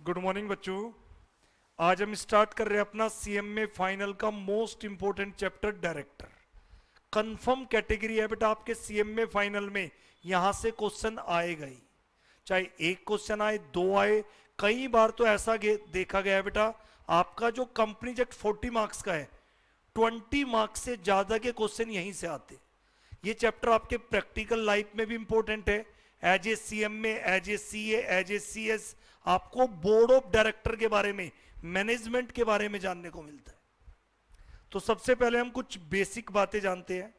Good morning बच्चों। आज हम स्टार्ट कर रहे हैं अपना सीएमए फाइनल का most important chapter director. Confirm category है बेटा आपके सीएमए फाइनल में, यहां से क्वेश्चन आएगा ही, चाहे एक क्वेश्चन आए दो आए। कई बार तो ऐसा देखा गया है बेटा, आपका जो कंपनी जेट 40 मार्क्स का है, 20 मार्क्स से ज्यादा के क्वेश्चन यहीं से आते। ये चैप्टर आपके प्रैक्टिकल लाइफ में भी इंपॉर्टेंट है। As a CMA, as a CA, as a CS, आपको बोर्ड ऑफ डायरेक्टर के बारे में, मैनेजमेंट के बारे में जानने को मिलता है। तो सबसे पहले हम कुछ बेसिक बातें जानते हैं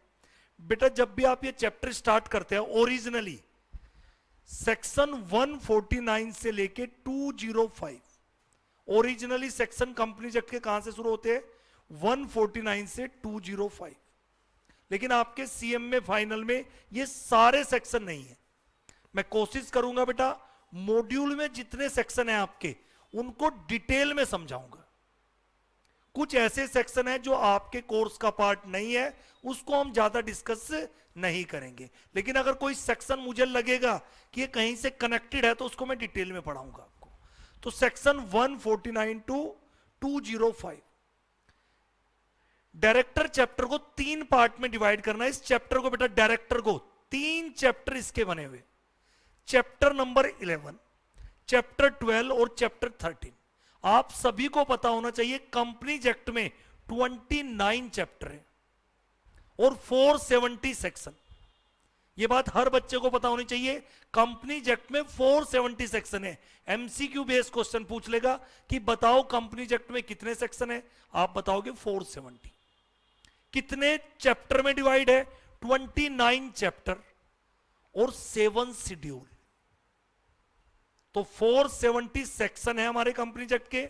बेटा। जब भी आप ये चैप्टर स्टार्ट करते हैं, ओरिजिनली सेक्शन 149 से लेके 205, ओरिजिनली सेक्शन कंपनी एक्ट के कहां से शुरू होते हैं? 149 से 205। लेकिन आपके सीएमए फाइनल में ये सारे सेक्शन नहीं है। मैं कोशिश करूंगा बेटा मॉड्यूल में जितने सेक्शन हैं आपके, उनको डिटेल में समझाऊंगा। कुछ ऐसे सेक्शन हैं जो आपके कोर्स का पार्ट नहीं है, उसको हम ज्यादा डिस्कस नहीं करेंगे। लेकिन अगर कोई सेक्शन मुझे लगेगा कि ये कहीं से कनेक्टेड है, तो उसको मैं डिटेल में पढ़ाऊंगा आपको। तो सेक्शन 149 टू 205, डायरेक्टर चैप्टर को 3 पार्ट में डिवाइड करना है। इस चैप्टर को बेटा, डायरेक्टर को 3 चैप्टर इसके बने हुए, चैप्टर नंबर 11, चैप्टर 12 और चैप्टर 13। आप सभी को पता होना चाहिए कंपनीज एक्ट में 29 चैप्टर है और 470 सेक्शन। यह बात हर बच्चे को पता होनी चाहिए। कंपनीज एक्ट में 470 सेक्शन है। एमसीक्यू बेस्ड क्वेश्चन पूछ लेगा कि बताओ कंपनीज एक्ट में कितने सेक्शन है, आप बताओगे 470। कितने चैप्टर में डिवाइड है? 29 चैप्टर और 7 शेड्यूल। तो 470 सेक्शन है हमारे कंपनी एक्ट के,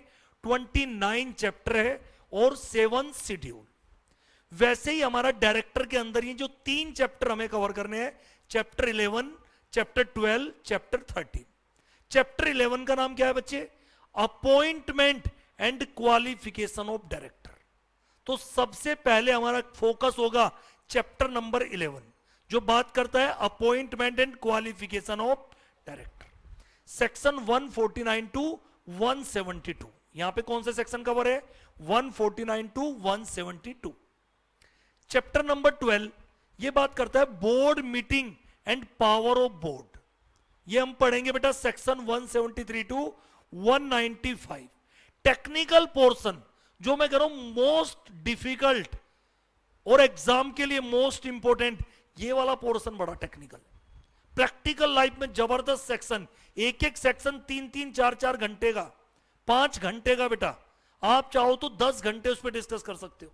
29 चैप्टर है और 7 शेड्यूल। वैसे ही हमारा डायरेक्टर के अंदर ये जो 3 चैप्टर हमें कवर करने हैं, चैप्टर 11, चैप्टर 12, चैप्टर 13। चैप्टर 11 का नाम क्या है बच्चे? Appointment and qualification of director. तो सबसे पहले हमारा फोकस होगा चैप्टर नंबर 11, जो बात करता है appointment and qualification of director. Section 149 to 172, यहां पे कौन से सेक्शन कवर है? 149 टू 172। चैप्टर नंबर 12 ये बात करता है board meeting and power of board. ये हम पढ़ेंगे बेटा सेक्शन 173 टू 195। टेक्निकल पोर्शन, जो मैं कह रहा हूं मोस्ट डिफिकल्ट और एग्जाम के लिए मोस्ट इंपॉर्टेंट, ये वाला पोर्शन बड़ा टेक्निकल है। प्रैक्टिकल लाइफ में जबरदस्त सेक्शन, एक एक सेक्शन 3-3, 4-4 घंटे का, 5 घंटे का बेटा। आप चाहो तो 10 घंटे उस पर डिस्कस कर सकते हो।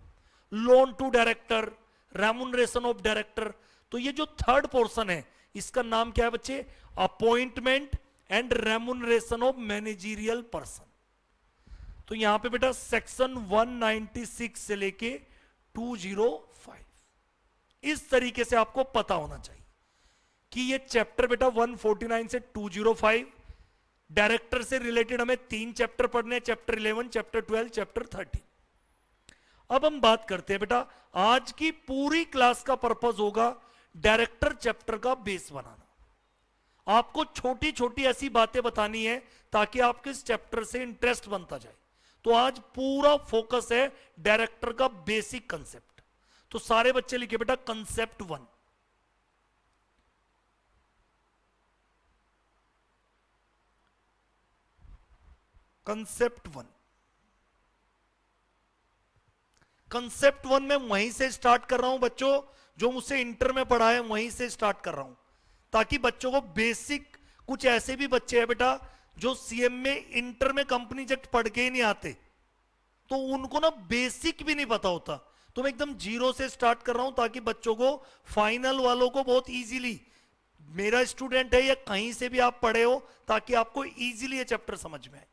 Loan to director, remuneration of director. तो ये जो थर्ड पोर्शन है, इसका नाम क्या है बच्चे? Appointment and remuneration of managerial person. तो यहां पे बेटा सेक्शन 196 से लेके 205, इस तरीके से आपको पता होना चाहिए कि ये चैप्टर बेटा 149 से 205, डायरेक्टर से रिलेटेड हमें 3 चैप्टर पढ़ने हैं, चैप्टर 11, चैप्टर 12, चैप्टर 13। अब हम बात करते हैं बेटा, आज की पूरी क्लास का पर्पस होगा डायरेक्टर चैप्टर का बेस बनाना। आपको छोटी छोटी ऐसी बातें बतानी है ताकि आपके इस चैप्टर से इंटरेस्ट बनता जाए। तो आज पूरा फोकस है डायरेक्टर का बेसिक कंसेप्ट। तो सारे बच्चे लिखे बेटा कंसेप्ट 1। कंसेप्ट 1, कंसेप्ट 1 में वहीं से स्टार्ट कर रहा हूं बच्चों, जो मुझसे इंटर में पढ़ा है वहीं से स्टार्ट कर रहा हूं, ताकि बच्चों को बेसिक, कुछ ऐसे भी बच्चे हैं बेटा जो सीएम में इंटर में कंपनी एक्ट पढ़ के ही नहीं आते, तो उनको ना बेसिक भी नहीं पता होता। तो मैं एकदम जीरो से स्टार्ट कर रहा हूं ताकि बच्चों को, फाइनल वालों को बहुत इजीली, मेरा स्टूडेंट है या कहीं से भी आप पढ़े हो, ताकि आपको इजीली ये चैप्टर समझ में आए।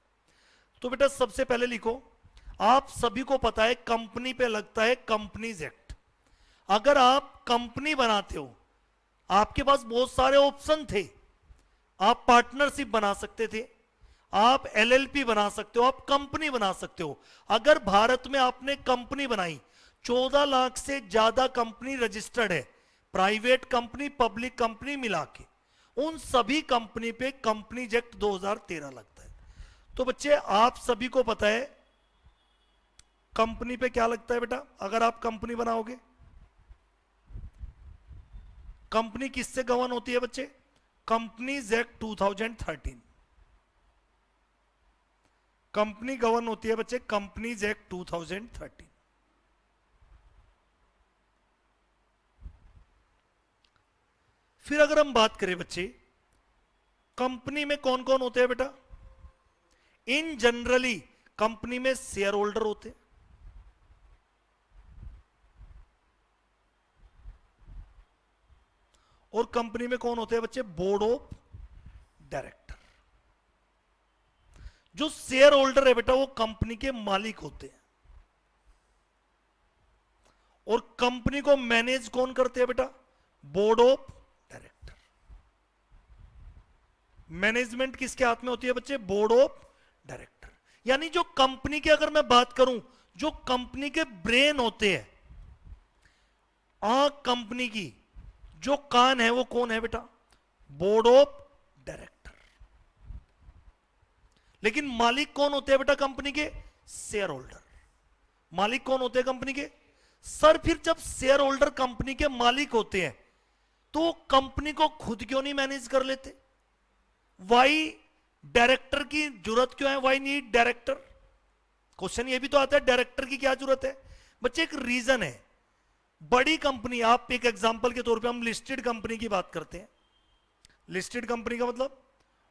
तो बेटा सबसे पहले लिखो, आप सभी को पता है कंपनी पे लगता है कंपनीज एक्ट। अगर आप कंपनी बनाते हो, आपके पास बहुत सारे ऑप्शन थे। आप पार्टनरशिप बना सकते थे, आप एलएलपी बना सकते हो, आप कंपनी बना सकते हो। अगर भारत में आपने कंपनी बनाई, 14 लाख से ज्यादा कंपनी रजिस्टर्ड है, प्राइवेट कंपनी, पब्लिक कंपनी मिला के, उन सभी कंपनी पे कंपनीज एक्ट 2013 लगता है। तो बच्चे आप सभी को पता है कंपनी पे क्या लगता है बेटा, अगर आप कंपनी बनाओगे, कंपनी किससे गवर्न होती है बच्चे, कंपनीज एक्ट 2013, कंपनी गवर्न होती है बच्चे कंपनीज एक्ट 2013। फिर अगर हम बात करें बच्चे कंपनी में कौन कौन होते हैं बेटा, इन जनरली कंपनी में शेयर होल्डर होते हैं, और कंपनी में कौन होते हैं बच्चे, बोर्ड ऑफ डायरेक्टर। जो शेयर होल्डर है बेटा वो कंपनी के मालिक होते हैं, और कंपनी को मैनेज कौन करते हैं बेटा, बोर्ड ऑफ डायरेक्टर। मैनेजमेंट किसके हाथ में होती है बच्चे, बोर्ड ऑफ डायरेक्टर। यानी जो कंपनी की अगर मैं बात करूं, जो कंपनी के ब्रेन होते हैं, आंख कंपनी की, जो कान है वो कौन है बेटा, बोर्ड ऑफ डायरेक्टर। लेकिन मालिक कौन होते हैं बेटा कंपनी के, शेयर होल्डर। मालिक कौन होते हैं कंपनी के, सर फिर जब शेयर होल्डर कंपनी के मालिक होते हैं तो कंपनी को खुद क्यों नहीं मैनेज कर लेते, वाई डायरेक्टर की जरूरत क्यों है, वाई नीड डायरेक्टर। क्वेश्चन ये भी तो आता है डायरेक्टर की क्या जरूरत है बच्चे, एक रीजन है। बड़ी कंपनी, आप एक एग्जांपल के तौर पे हम लिस्टेड कंपनी की बात करते हैं। लिस्टेड कंपनी का मतलब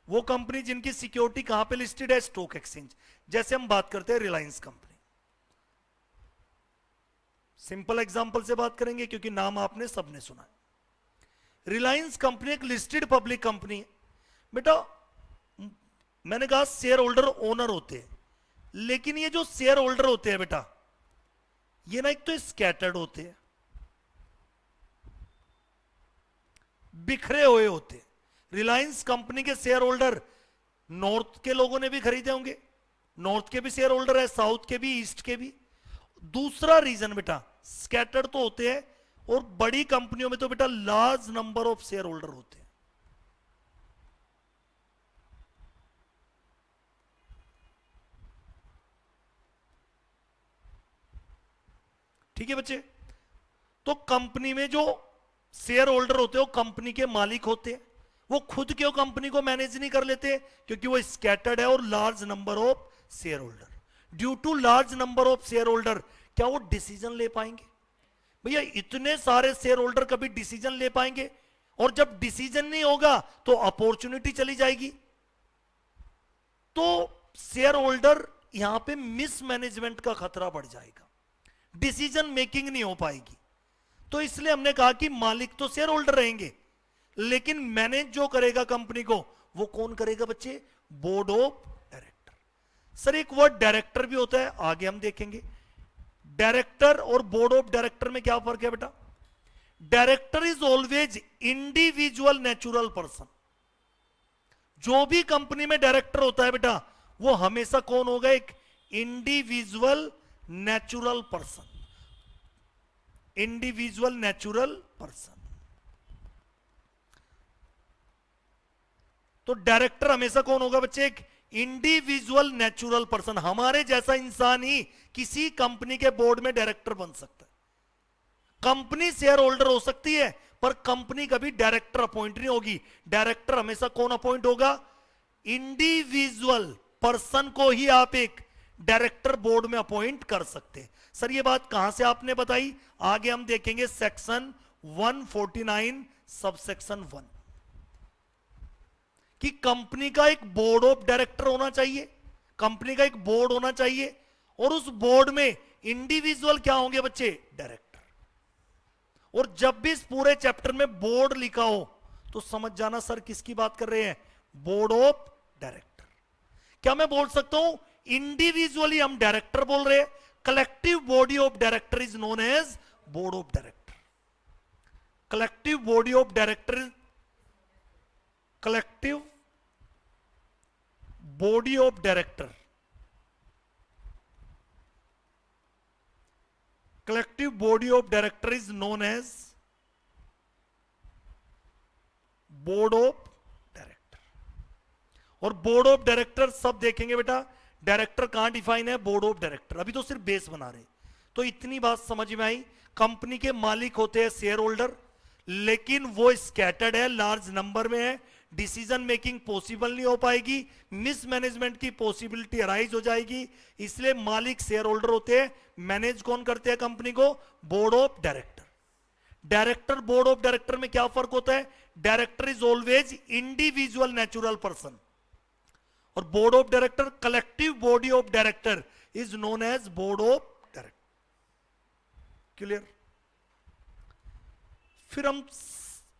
वो कंपनी जिनकी सिक्योरिटी कहां पे लिस्टेड है, स्टॉक एक्सचेंज। जैसे हम बात करते हैं रिलायंस कंपनी, सिंपल एग्जांपल से बात करेंगे क्योंकि नाम आपने सबने सुना है। रिलायंस कंपनी एक लिस्टेड पब्लिक कंपनी है बेटा। मैंने कहा शेयर होल्डर ओनर होते हैं, लेकिन ये जो शेयर होल्डर होते हैं बेटा, ये ना एक तो स्कैटर्ड होते हैं, बिखरे हुए होते हैं। रिलायंस कंपनी के शेयर होल्डर नॉर्थ के लोगों ने भी खरीदे होंगे, नॉर्थ के भी शेयर होल्डर है, साउथ के भी, ईस्ट के भी। दूसरा रीजन बेटा स्कैटर्ड तो होते हैं, और बड़ी कंपनियों में तो बेटा large number of share holder होते हैं। ठीक है बच्चे, तो कंपनी में जो शेयर होल्डर होते हैं वो कंपनी के मालिक होते हैं। वो खुद क्यों कंपनी को मैनेज नहीं कर लेते, क्योंकि वो स्कैटर्ड है और large number of share holder. Due to large number of share holder क्या वो डिसीजन ले पाएंगे भैया, इतने सारे शेयर होल्डर कभी डिसीजन ले पाएंगे, और जब डिसीजन नहीं होगा तो अपॉर्चुनिटी चली जाएगी। तो शेयर होल्डर यहां पे मिसमैनेजमेंट का खतरा बढ़ जाएगा, डिसीजन मेकिंग नहीं हो पाएगी। तो इसलिए हमने कहा कि मालिक तो शेयर होल्डर रहेंगे, लेकिन मैनेज जो करेगा कंपनी को वो कौन करेगा बच्चे, बोर्ड ऑफ डायरेक्टर। सर एक वर्ड डायरेक्टर भी होता है, आगे हम देखेंगे। डायरेक्टर और बोर्ड ऑफ डायरेक्टर में क्या फर्क है बेटा, director is always individual natural person. जो भी कंपनी में डायरेक्टर होता है बेटा वो हमेशा कौन होगा, एक individual natural person, individual natural person. तो डायरेक्टर हमेशा कौन होगा बच्चे, एक इंडिविजुअल नेचुरल पर्सन। हमारे जैसा इंसान ही किसी कंपनी के बोर्ड में डायरेक्टर बन सकता है। कंपनी शेयर होल्डर हो सकती है पर कंपनी कभी डायरेक्टर अपॉइंट नहीं होगी। डायरेक्टर हमेशा कौन अपॉइंट होगा, इंडिविजुअल पर्सन को ही आप एक डायरेक्टर बोर्ड में अपॉइंट कर सकते हैं। सर ये बात कहां से आपने बताई, आगे हम देखेंगे सेक्शन 149 सब सेक्शन 1 कि कंपनी का एक बोर्ड ऑफ डायरेक्टर होना चाहिए, कंपनी का एक बोर्ड होना चाहिए, और उस बोर्ड में इंडिविजुअल क्या होंगे बच्चे, डायरेक्टर। और जब भी इस पूरे चैप्टर में बोर्ड लिखा हो तो समझ जाना सर किसकी बात कर रहे हैं, बोर्ड ऑफ डायरेक्टर। क्या मैं बोल सकता हूं इंडिविजुअली हम डायरेक्टर बोल रहे हैं, collective body of director is known as board of director. Collective body of director, collective body of director, collective body of director is known as board of director। और बोर्ड ऑफ डायरेक्टर सब देखेंगे बेटा, director कहां define है, board of director, अभी तो सिर्फ base बना रहे। तो इतनी बात समझ में आई, कंपनी के मालिक होते हैं शेयर होल्डर, लेकिन वो स्कैटर्ड है, लार्ज नंबर में है, डिसीजन मेकिंग पॉसिबल नहीं हो पाएगी, मिसमैनेजमेंट की पॉसिबिलिटी अराइज हो जाएगी, इसलिए मालिक शेयर होल्डर होते हैं। मैनेज कौन करते हैं कंपनी को, board of director. Director board of director में क्या फर्क होता है, director is always individual natural person और board of director collective body of director is known as board of director. Clear. फिर हम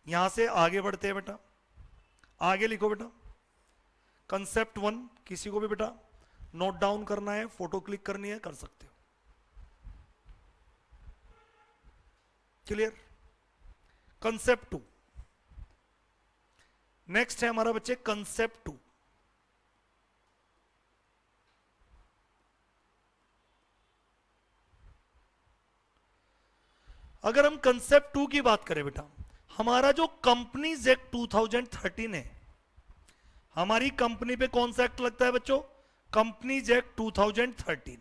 यहां से आगे बढ़ते हैं बेटा, आगे लिखो बेटा कंसेप्ट 1, किसी को भी बेटा नोट डाउन करना है, फोटो क्लिक करनी है, कर सकते हो। क्लियर। कंसेप्ट 2 नेक्स्ट है हमारा बच्चे, कंसेप्ट 2। अगर हम कंसेप्ट 2 की बात करें बेटा, हमारा जो कंपनीज एक्ट 2013 है, हमारी कंपनी पे कौन सा एक्ट लगता है बच्चों, कंपनीज एक्ट 2013।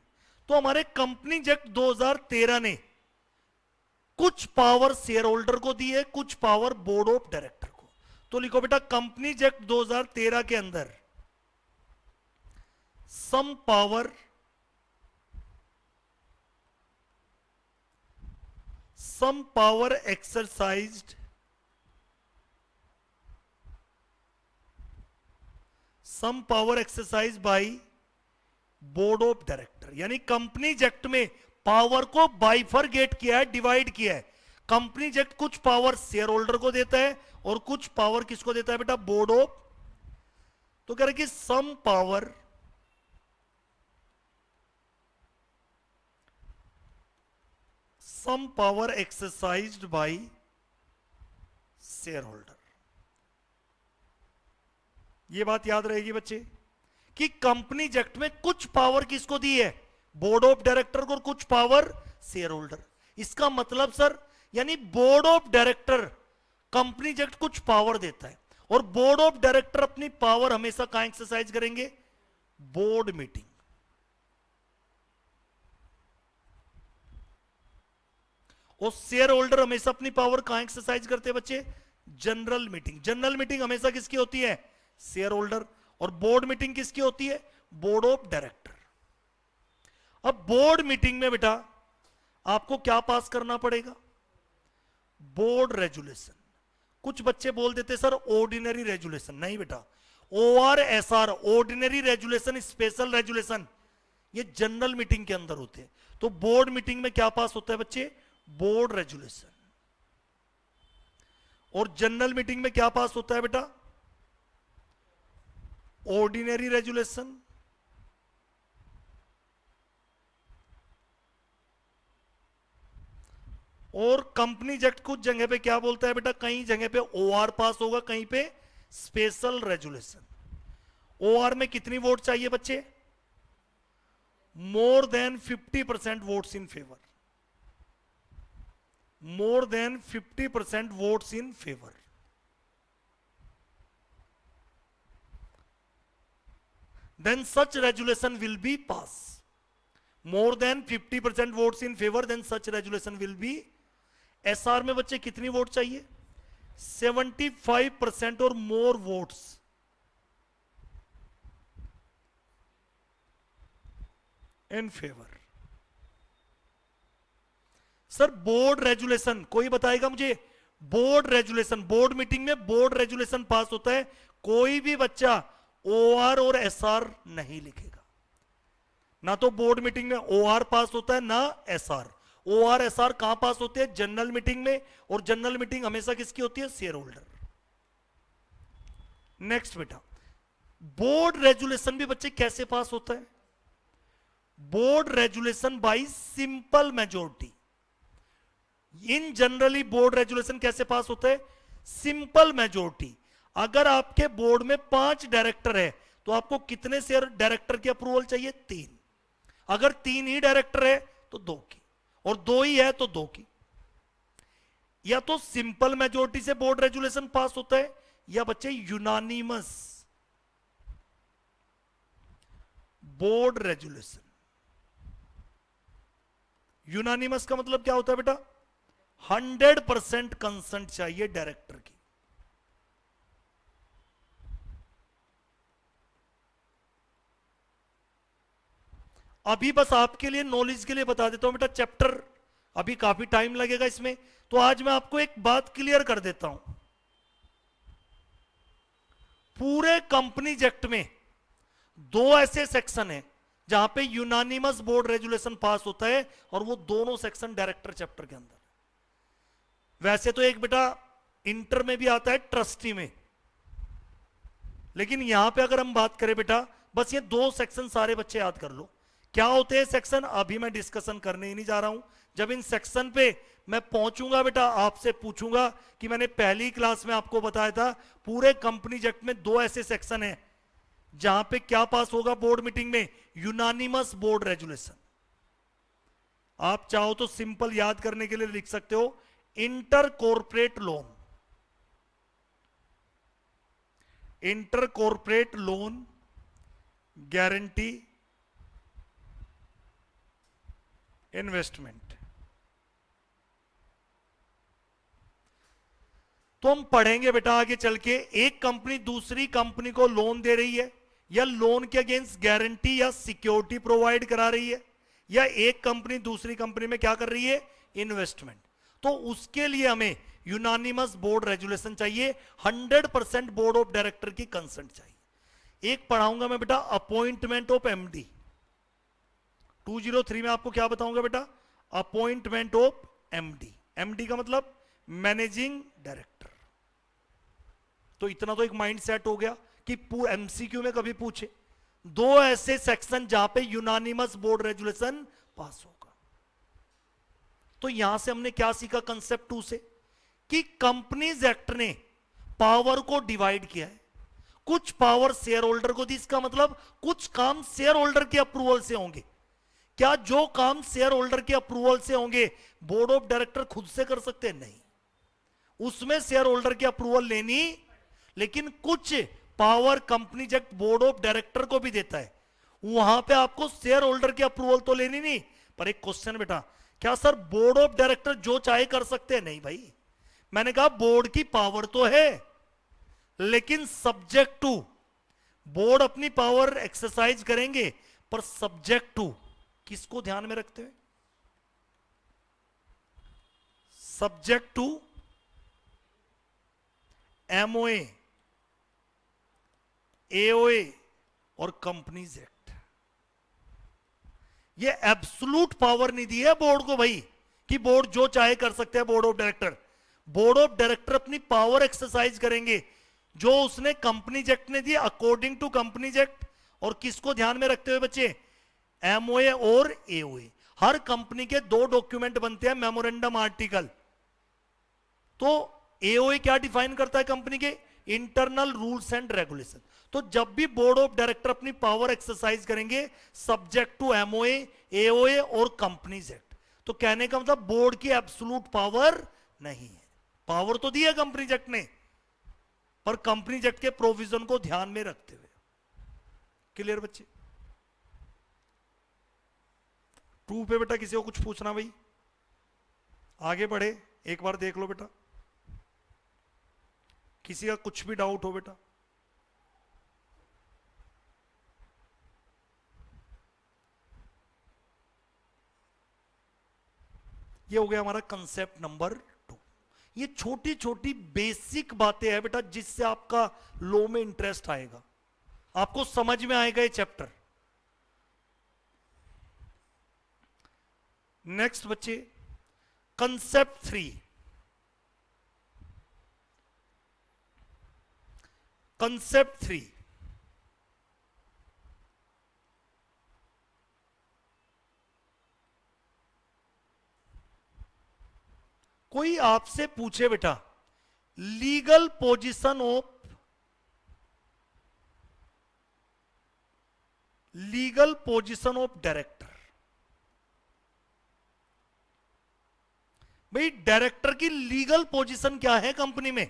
तो हमारे कंपनीज एक्ट 2013 ने कुछ पावर शेयर होल्डर को दी है, कुछ पावर बोर्ड ऑफ डायरेक्टर को। तो लिखो बेटा कंपनीज एक्ट 2013 के अंदर some power exercised by board of director, यानी कंपनीज एक्ट में पावर को बाइफरगेट किया है, डिवाइड किया है। कंपनीज एक्ट कुछ पावर शेयर होल्डर को देता है और कुछ पावर किसको देता है बेटा, बोर्ड ऑफ। तो कह रहे कि some power exercised by share holder. ये बात याद रहेगी बच्चे कि कंपनीज एक्ट में कुछ पावर किसको दी है, बोर्ड ऑफ डायरेक्टर को, और कुछ पावर शेयर होल्डर। इसका मतलब सर, यानी board of director companies act कुछ पावर देता है और बोर्ड ऑफ डायरेक्टर अपनी पावर हमेशा कहां एक्सरसाइज करेंगे, बोर्ड मीटिंग। और शेयर होल्डर हमेशा अपनी पावर कहां एक्सरसाइज करते हैं बच्चे, जनरल मीटिंग। जनरल मीटिंग हमेशा किसकी होती है, शेयर होल्डर। और बोर्ड मीटिंग किसकी होती है, बोर्ड ऑफ डायरेक्टर। अब बोर्ड मीटिंग में बेटा आपको क्या पास करना पड़ेगा, बोर्ड रेजुलेशन। कुछ बच्चे बोल देते सर ऑर्डिनरी रेजुलेशन, नहीं बेटा, ORSR ordinary resolution, special resolution, ये जनरल मीटिंग के अंदर होते हैं। तो बोर्ड मीटिंग में क्या पास होता है बच्चे, बोर्ड रेजुलेशन। और जनरल मीटिंग में क्या पास होता है बेटा, ऑर्डिनरी रेजुलेशन। और कंपनीज एक्ट कुछ जगह पे क्या बोलता है बेटा, कहीं जगह पे OR पास होगा, कहीं पे स्पेशल रेजुलेशन। OR में कितनी वोट चाहिए बच्चे, more than 50% votes in favour, more than 50% votes in favour. then such resolution will be passed. More than 50% votes in favor, then such resolution will be। SR में बच्चे कितनी vote चाहिए, 75% और मोर votes in favour. Sir board resolution कोई बताएगा मुझे, board resolution, board meeting में board resolution पास होता है, कोई भी बच्चा OR और SR नहीं लिखेगा। ना तो बोर्ड मीटिंग में OR पास होता है ना SR। OR SR कहां पास होते हैं, जनरल मीटिंग में, और जनरल मीटिंग हमेशा किसकी होती है, शेयर होल्डर। नेक्स्ट बेटा, बोर्ड रेजुलेशन भी बच्चे कैसे पास होता है, board resolution bye simple majority. इन जनरली बोर्ड रेजुलेशन कैसे पास होता है, सिंपल मेजोरिटी। अगर आपके बोर्ड में 5 डायरेक्टर है तो आपको कितने शेयर डायरेक्टर की अप्रूवल चाहिए, 3। अगर 3 ही डायरेक्टर है तो 2 की, और 2 ही है तो 2 की। या तो सिंपल मेजोरिटी से बोर्ड रेजुलेशन पास होता है, या बच्चे यूनानिमस बोर्ड रेजुलेशन। यूनानिमस का मतलब क्या होता है बेटा? 100% कंसेंट चाहिए डायरेक्टर की। अभी बस आपके लिए नॉलेज के लिए बता देता हूं बेटा, चैप्टर अभी काफी टाइम लगेगा इसमें, तो आज मैं आपको एक बात क्लियर कर देता हूं। पूरे कंपनीज एक्ट में दो ऐसे सेक्शन हैं जहां पे यूनानिमस बोर्ड रेजुलेशन पास होता है, और वो दोनों सेक्शन डायरेक्टर चैप्टर के अंदर। वैसे तो एक बेटा इंटर में भी आता है ट्रस्टी में, लेकिन यहां पे अगर हम बात करें बेटा, बस ये दो सेक्शन सारे बच्चे याद कर लो। क्या होते हैं सेक्शन, अभी मैं डिस्कशन करने ही नहीं जा रहा हूं। जब इन सेक्शन पे मैं पहुंचूंगा बेटा, आपसे पूछूंगा कि मैंने पहली क्लास में आपको बताया था पूरे कंपनी एक्ट में दो ऐसे सेक्शन हैं जहां पे क्या पास होगा बोर्ड मीटिंग में, यूनानिमस बोर्ड रेजुलेशन। आप चाहो तो सिंपल याद करने के लिए लिख सकते हो, inter corporate loan, inter corporate loan guarantee investment. तो हम पढ़ेंगे बेटा आगे चल के, एक कंपनी दूसरी कंपनी को लोन दे रही है, या लोन के अगेंस्ट गारंटी या सिक्योरिटी प्रोवाइड करा रही है, या एक कंपनी दूसरी कंपनी में क्या कर रही है, इन्वेस्टमेंट। तो उसके लिए हमें यूनानिमस बोर्ड रेजुलेशन चाहिए, 100% बोर्ड ऑफ डायरेक्टर की कंसेंट चाहिए। एक पढ़ाऊंगा मैं बेटा अपॉइंटमेंट ऑफ एमडी, 203 में आपको क्या बताऊंगा बेटा, अपॉइंटमेंट ऑफ एमडी। एमडी का मतलब मैनेजिंग डायरेक्टर। तो इतना तो एक माइंड सेट हो गया कि एमसीक्यू में कभी पूछे दो ऐसे सेक्शन जहां पे यूनानिमस बोर्ड रेजुलेशन पास होगा। तो यहां से हमने क्या सीखा कंसेप्ट 2 से, कि कंपनीज एक्ट ने पावर को डिवाइड किया है। कुछ पावर शेयर होल्डर को दी, इसका मतलब कुछ काम शेयर होल्डर के अप्रूवल से होंगे। क्या जो काम शेयर होल्डर के अप्रूवल से होंगे बोर्ड ऑफ डायरेक्टर खुद से कर सकते हैं? नहीं, उसमें शेयर होल्डर की अप्रूवल लेनी, लेकिन कुछ power company act board of director को भी देता है, वहां पे आपको शेयर होल्डर की अप्रूवल तो लेनी नहीं। पर एक क्वेश्चन बेटा, क्या सर बोर्ड ऑफ डायरेक्टर जो चाहे कर सकते हैं? नहीं भाई, मैंने कहा बोर्ड की पावर तो है, लेकिन सब्जेक्ट टू, बोर्ड अपनी पावर एक्सरसाइज करेंगे, पर सब्जेक्ट टू किसको ध्यान में रखते हुए? सब्जेक्ट टू एमओए, एओए और कंपनीज एक्ट। ये एब्सोल्यूट पावर नहीं दी है बोर्ड को भाई, कि बोर्ड जो चाहे कर सकते हैं board of director. Board of director अपनी पावर एक्सरसाइज करेंगे जो उसने कंपनीज एक्ट ने दी, अकॉर्डिंग टू कंपनीज एक्ट। और किसको ध्यान में रखते हुए बच्चे? एमओए और एओए। हर कंपनी के दो डॉक्यूमेंट बनते हैं, मेमोरेंडम आर्टिकल। तो एओए क्या डिफाइन करता है? कंपनी के इंटरनल रूल्स एंड रेगुलेशन। तो जब भी बोर्ड ऑफ डायरेक्टर अपनी पावर एक्सरसाइज करेंगे सब्जेक्ट टू एमओए, एओए और कंपनीज एक्ट। तो कहने का मतलब बोर्ड की एब्सोल्यूट पावर नहीं है। पावर तो दी है कंपनीज एक्ट ने, पर कंपनीज एक्ट के प्रोविजन को ध्यान में रखते हुए। क्लियर बच्चे? 2 पे बेटा किसी को कुछ पूछना भाई? आगे बढ़े, एक बार देख लो बेटा, किसी का कुछ भी डाउट हो बेटा। ये हो गया हमारा कंसेप्ट नंबर 2। ये छोटी छोटी बेसिक बातें हैं बेटा, जिससे आपका लॉ में इंटरेस्ट आएगा, आपको समझ में आएगा ये चैप्टर। नेक्स्ट बच्चे, कंसेप्ट 3। कंसेप्ट 3, कोई आपसे पूछे बेटा legal position of, legal position of director. भाई डायरेक्टर की लीगल पोजीशन क्या है कंपनी में?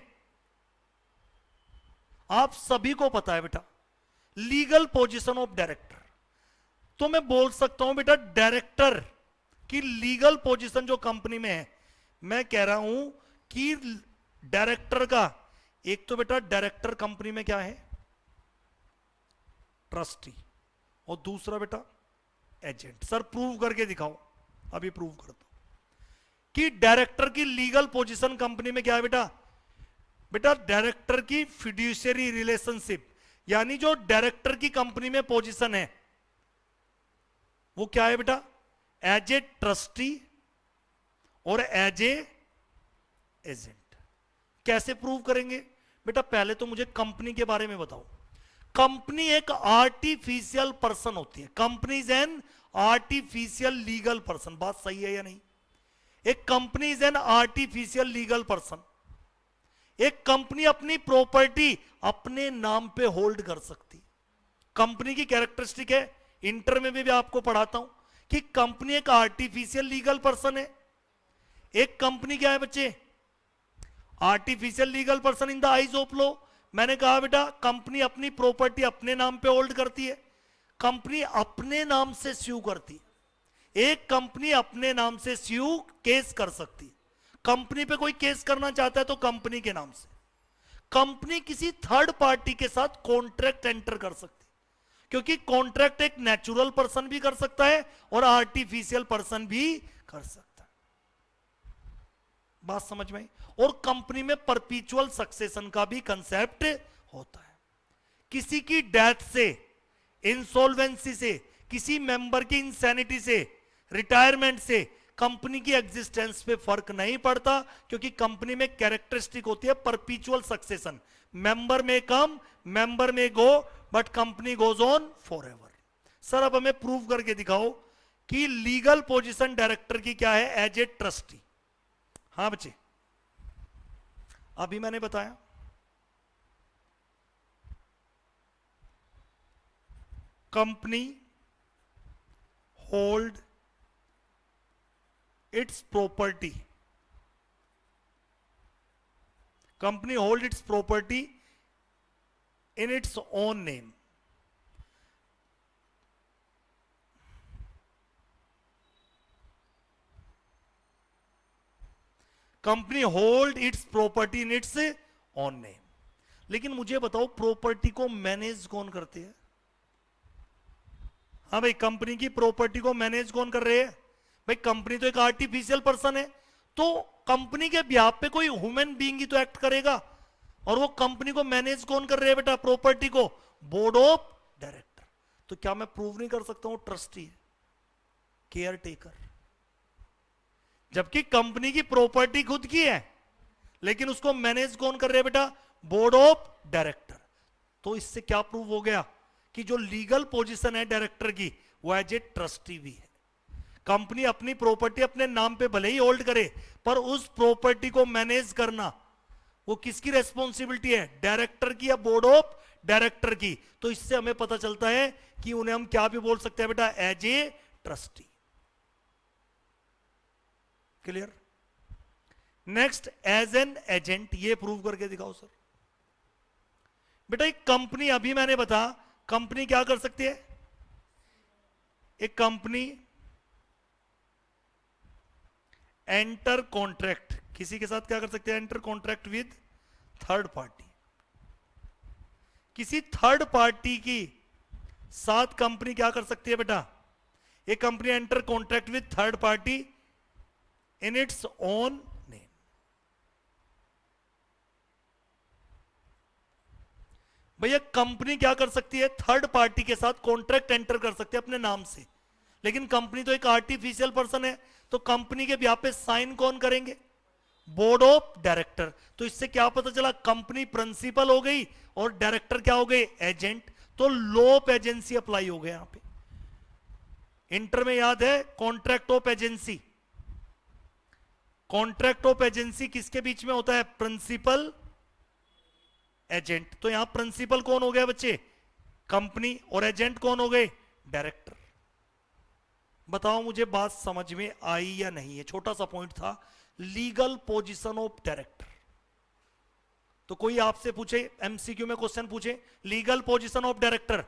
आप सभी को पता है बेटा, लीगल पोजीशन ऑफ डायरेक्टर। तो मैं बोल सकता हूं बेटा डायरेक्टर की लीगल पोजीशन जो कंपनी में है, मैं कह रहा हूं कि डायरेक्टर का, एक तो बेटा डायरेक्टर कंपनी में क्या है, ट्रस्टी, और दूसरा बेटा एजेंट। सर प्रूव करके दिखाओ। अभी प्रूव करता हूं कि डायरेक्टर की लीगल पोजीशन कंपनी में क्या है बेटा। बेटा डायरेक्टर की फिड्यूशियरी रिलेशनशिप, यानी जो डायरेक्टर की कंपनी में पोजीशन है वो क्या है बेटा, एज ए ट्रस्टी और एज ए एजेंट। कैसे प्रूव करेंगे बेटा, पहले तो मुझे कंपनी के बारे में बताओ। कंपनी एक आर्टिफिशियल पर्सन होती है, company is an artificial legal person. बात सही है या नहीं? एक company is an artificial legal person. एक कंपनी अपनी प्रॉपर्टी अपने नाम पे होल्ड कर सकती। कंपनी की कैरेक्टरिस्टिक है, इंटर में भी आपको पढ़ाता हूं कि कंपनी एक आर्टिफिशियल लीगल पर्सन है। एक कंपनी क्या है बच्चे, artificial legal person in the eyes of law. मैंने कहा बेटा कंपनी अपनी प्रॉपर्टी अपने नाम पे होल्ड करती है, कंपनी अपने नाम से स्यू करती है। एक कंपनी अपने नाम से स्यू केस कर सकती है। कंपनी पे कोई केस करना चाहता है तो कंपनी के नाम से। कंपनी किसी थर्ड पार्टी के साथ कॉन्ट्रैक्ट एंटर कर सकती है, क्योंकि कॉन्ट्रैक्ट एक नेचुरल पर्सन भी कर सकता है और आर्टिफिशियल पर्सन भी कर सकता है। बात समझ में आई? और कंपनी में परपीचुअल सक्सेशन का भी कंसेप्ट होता है। किसी की डेथ से, इंसॉल्वेंसी से, किसी मेंबर की इंसैनिटी से, रिटायरमेंट से कंपनी की एग्जिस्टेंस पे फर्क नहीं पड़ता, क्योंकि कंपनी में कैरेक्टरिस्टिक होती है परपीचुअल सक्सेशन। मेंबर में कम, मेंबर में go, but company goes on for ever. Sir अब हमें प्रूव करके दिखाओ कि लीगल पोजीशन डायरेक्टर की क्या है, एज ए ट्रस्टी। हाँ बच्चे, अभी मैंने बताया company hold it's property, company hold it's property in its own name. Company hold it's property in its on name. लेकिन मुझे बताओ प्रॉपर्टी को मैनेज कौन करते हैं? हाँ भाई, कंपनी की प्रॉपर्टी को मैनेज कौन कर रहे हैं? भाई कंपनी तो एक आर्टिफिशियल पर्सन है, तो कंपनी के बिहाफ पे कोई ह्यूमन बीइंग ही तो एक्ट करेगा। और वो कंपनी को मैनेज कौन कर रहे हैं बेटा, प्रॉपर्टी को? Board of director. तो क्या मैं प्रूव नहीं कर सकता हूं ट्रस्टी है, केयर टेकर? जबकि कंपनी की प्रॉपर्टी खुद की है, लेकिन उसको मैनेज कौन कर रहे हैं बेटा? Board of director. तो इससे क्या प्रूव हो गया कि जो लीगल पोजीशन है डायरेक्टर की, वो एज ए ट्रस्टी भी है। कंपनी अपनी प्रॉपर्टी अपने नाम पे भले ही होल्ड करे, पर उस प्रॉपर्टी को मैनेज करना वो किसकी रेस्पॉन्सिबिलिटी है? डायरेक्टर की या बोर्ड ऑफ डायरेक्टर की। तो इससे हमें पता चलता है कि उन्हें हम क्या भी बोल सकते हैं बेटा, as a trustee. Clear? Next, as an agent. ये प्रूव करके दिखाओ सर। बेटा एक कंपनी, अभी मैंने बताया कंपनी क्या कर सकती है। एक कंपनी एंटर कॉन्ट्रैक्ट, किसी के साथ क्या कर सकते हैं? Enter contract with third party. किसी थर्ड पार्टी की साथ कंपनी क्या कर सकती है बेटा? एक company enter contract with third party in its own name. भैया कंपनी क्या कर सकती है? थर्ड पार्टी के साथ कॉन्ट्रैक्ट एंटर कर सकती है अपने नाम से, लेकिन कंपनी तो एक आर्टिफिशियल पर्सन है, तो कंपनी के ब्याह पे साइन कौन करेंगे? Board of director. तो इससे क्या पता चला? कंपनी प्रिंसिपल हो गई और डायरेक्टर क्या हो गए? एजेंट। तो लॉ ऑफ एजेंसी अप्लाई हो गया यहां पे। इंटर में याद है contract of agency. Contract of agency किसके बीच में होता है? Principal agent. तो यहां प्रिंसिपल कौन हो गया बच्चे? कंपनी। और एजेंट कौन हो गए? डायरेक्टर। बताओ मुझे बात समझ में आई या नहीं? है छोटा सा पॉइंट था, लीगल पोजीशन ऑफ डायरेक्टर। तो कोई आपसे पूछे, एमसीक्यू में क्वेश्चन पूछे, legal position of director,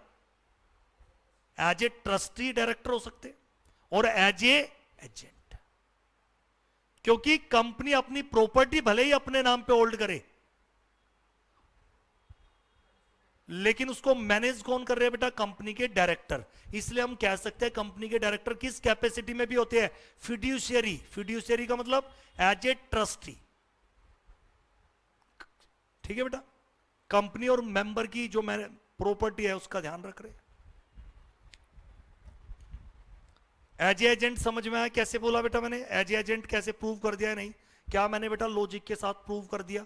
as a trustee director हो सकते और एज ए एजेंट, क्योंकि कंपनी अपनी प्रॉपर्टी भले ही अपने नाम पे होल्ड करे, लेकिन उसको मैनेज कौन कर रहे हैं बेटा? कंपनी के डायरेक्टर। इसलिए हम कह सकते हैं कंपनी के डायरेक्टर किस कैपेसिटी में भी होते हैं? फिड्यूशियरी। फिड्यूशियरी का मतलब एज ए ट्रस्टी। ठीक है बेटा, कंपनी और मेंबर की जो प्रॉपर्टी है उसका ध्यान रख रहे। एज एजेंट समझ में आया कैसे बोला बेटा मैंने? एज एजेंट कैसे प्रूव कर दिया? नहीं, क्या मैंने बेटा लॉजिक के साथ प्रूव कर दिया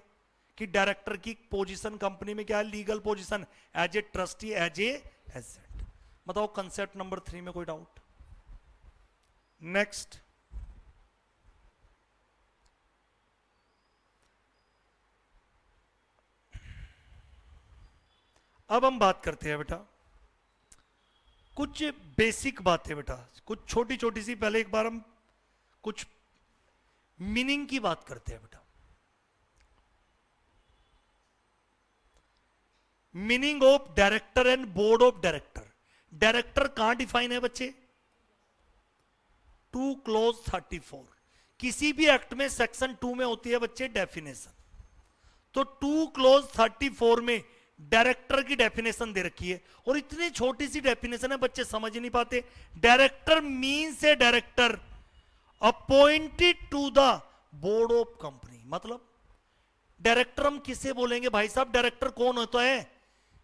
कि डायरेक्टर की पोजीशन कंपनी में क्या है? Legal position as a trustee, as a agent. बताओ कंसेप्ट नंबर 3 में कोई डाउट? नेक्स्ट, अब हम बात करते हैं बेटा कुछ बेसिक बातें बेटा, कुछ छोटी छोटी सी। पहले एक बार हम कुछ मीनिंग की बात करते हैं बेटा। Meaning of director and board of director. Director कहां डिफाइन है बच्चे? 2 क्लॉज 34। किसी भी एक्ट में सेक्शन 2 में होती है बच्चे डेफिनेशन। तो 2 क्लॉज 34 में डायरेक्टर की डेफिनेशन दे रखी है, और इतनी छोटी सी डेफिनेशन है बच्चे समझ नहीं पाते। Director means a director appointed to the board of company. मतलब डायरेक्टर हम किसे बोलेंगे भाई साहब? डायरेक्टर कौन होता है?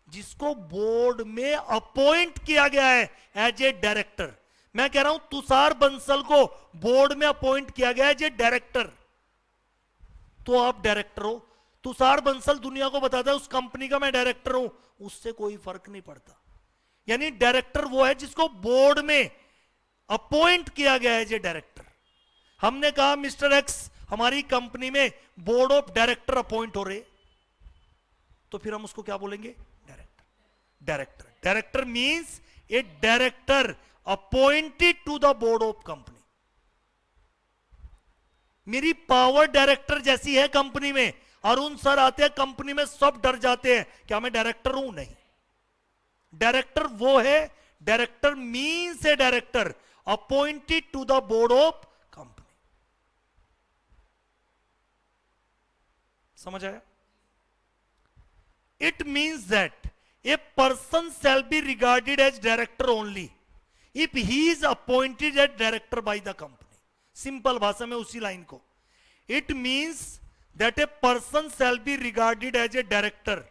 जिसको बोर्ड में अपॉइंट किया गया है एज ए डायरेक्टर। मैं कह रहा हूं तुषार बंसल को बोर्ड में अपॉइंट किया गया है एज ए डायरेक्टर, तो आप डायरेक्टर हो। तुषार बंसल दुनिया को बताता है उस कंपनी का मैं डायरेक्टर हूं, उससे कोई फर्क नहीं पड़ता। यानी डायरेक्टर वो है जिसको बोर्ड में अपॉइंट किया गया है एज ए डायरेक्टर। हमने कहा मिस्टर एक्स हमारी कंपनी में बोर्ड ऑफ डायरेक्टर अपॉइंट हो रहे, तो फिर हम उसको क्या बोलेंगे? Director. Director, director means a director appointed to the board of company. मेरी पावर डायरेक्टर जैसी है कंपनी में। अरुण सर आते हैं कंपनी में, सब डर जाते हैं, क्या मैं डायरेक्टर हूं? नहीं। डायरेक्टर वो है, director means a director appointed to the board of company. समझ आया? It means that a person shall be regarded as director only if he is appointed as director by the company. Simple भाषा में उसी line को, it means that a person shall be regarded as a director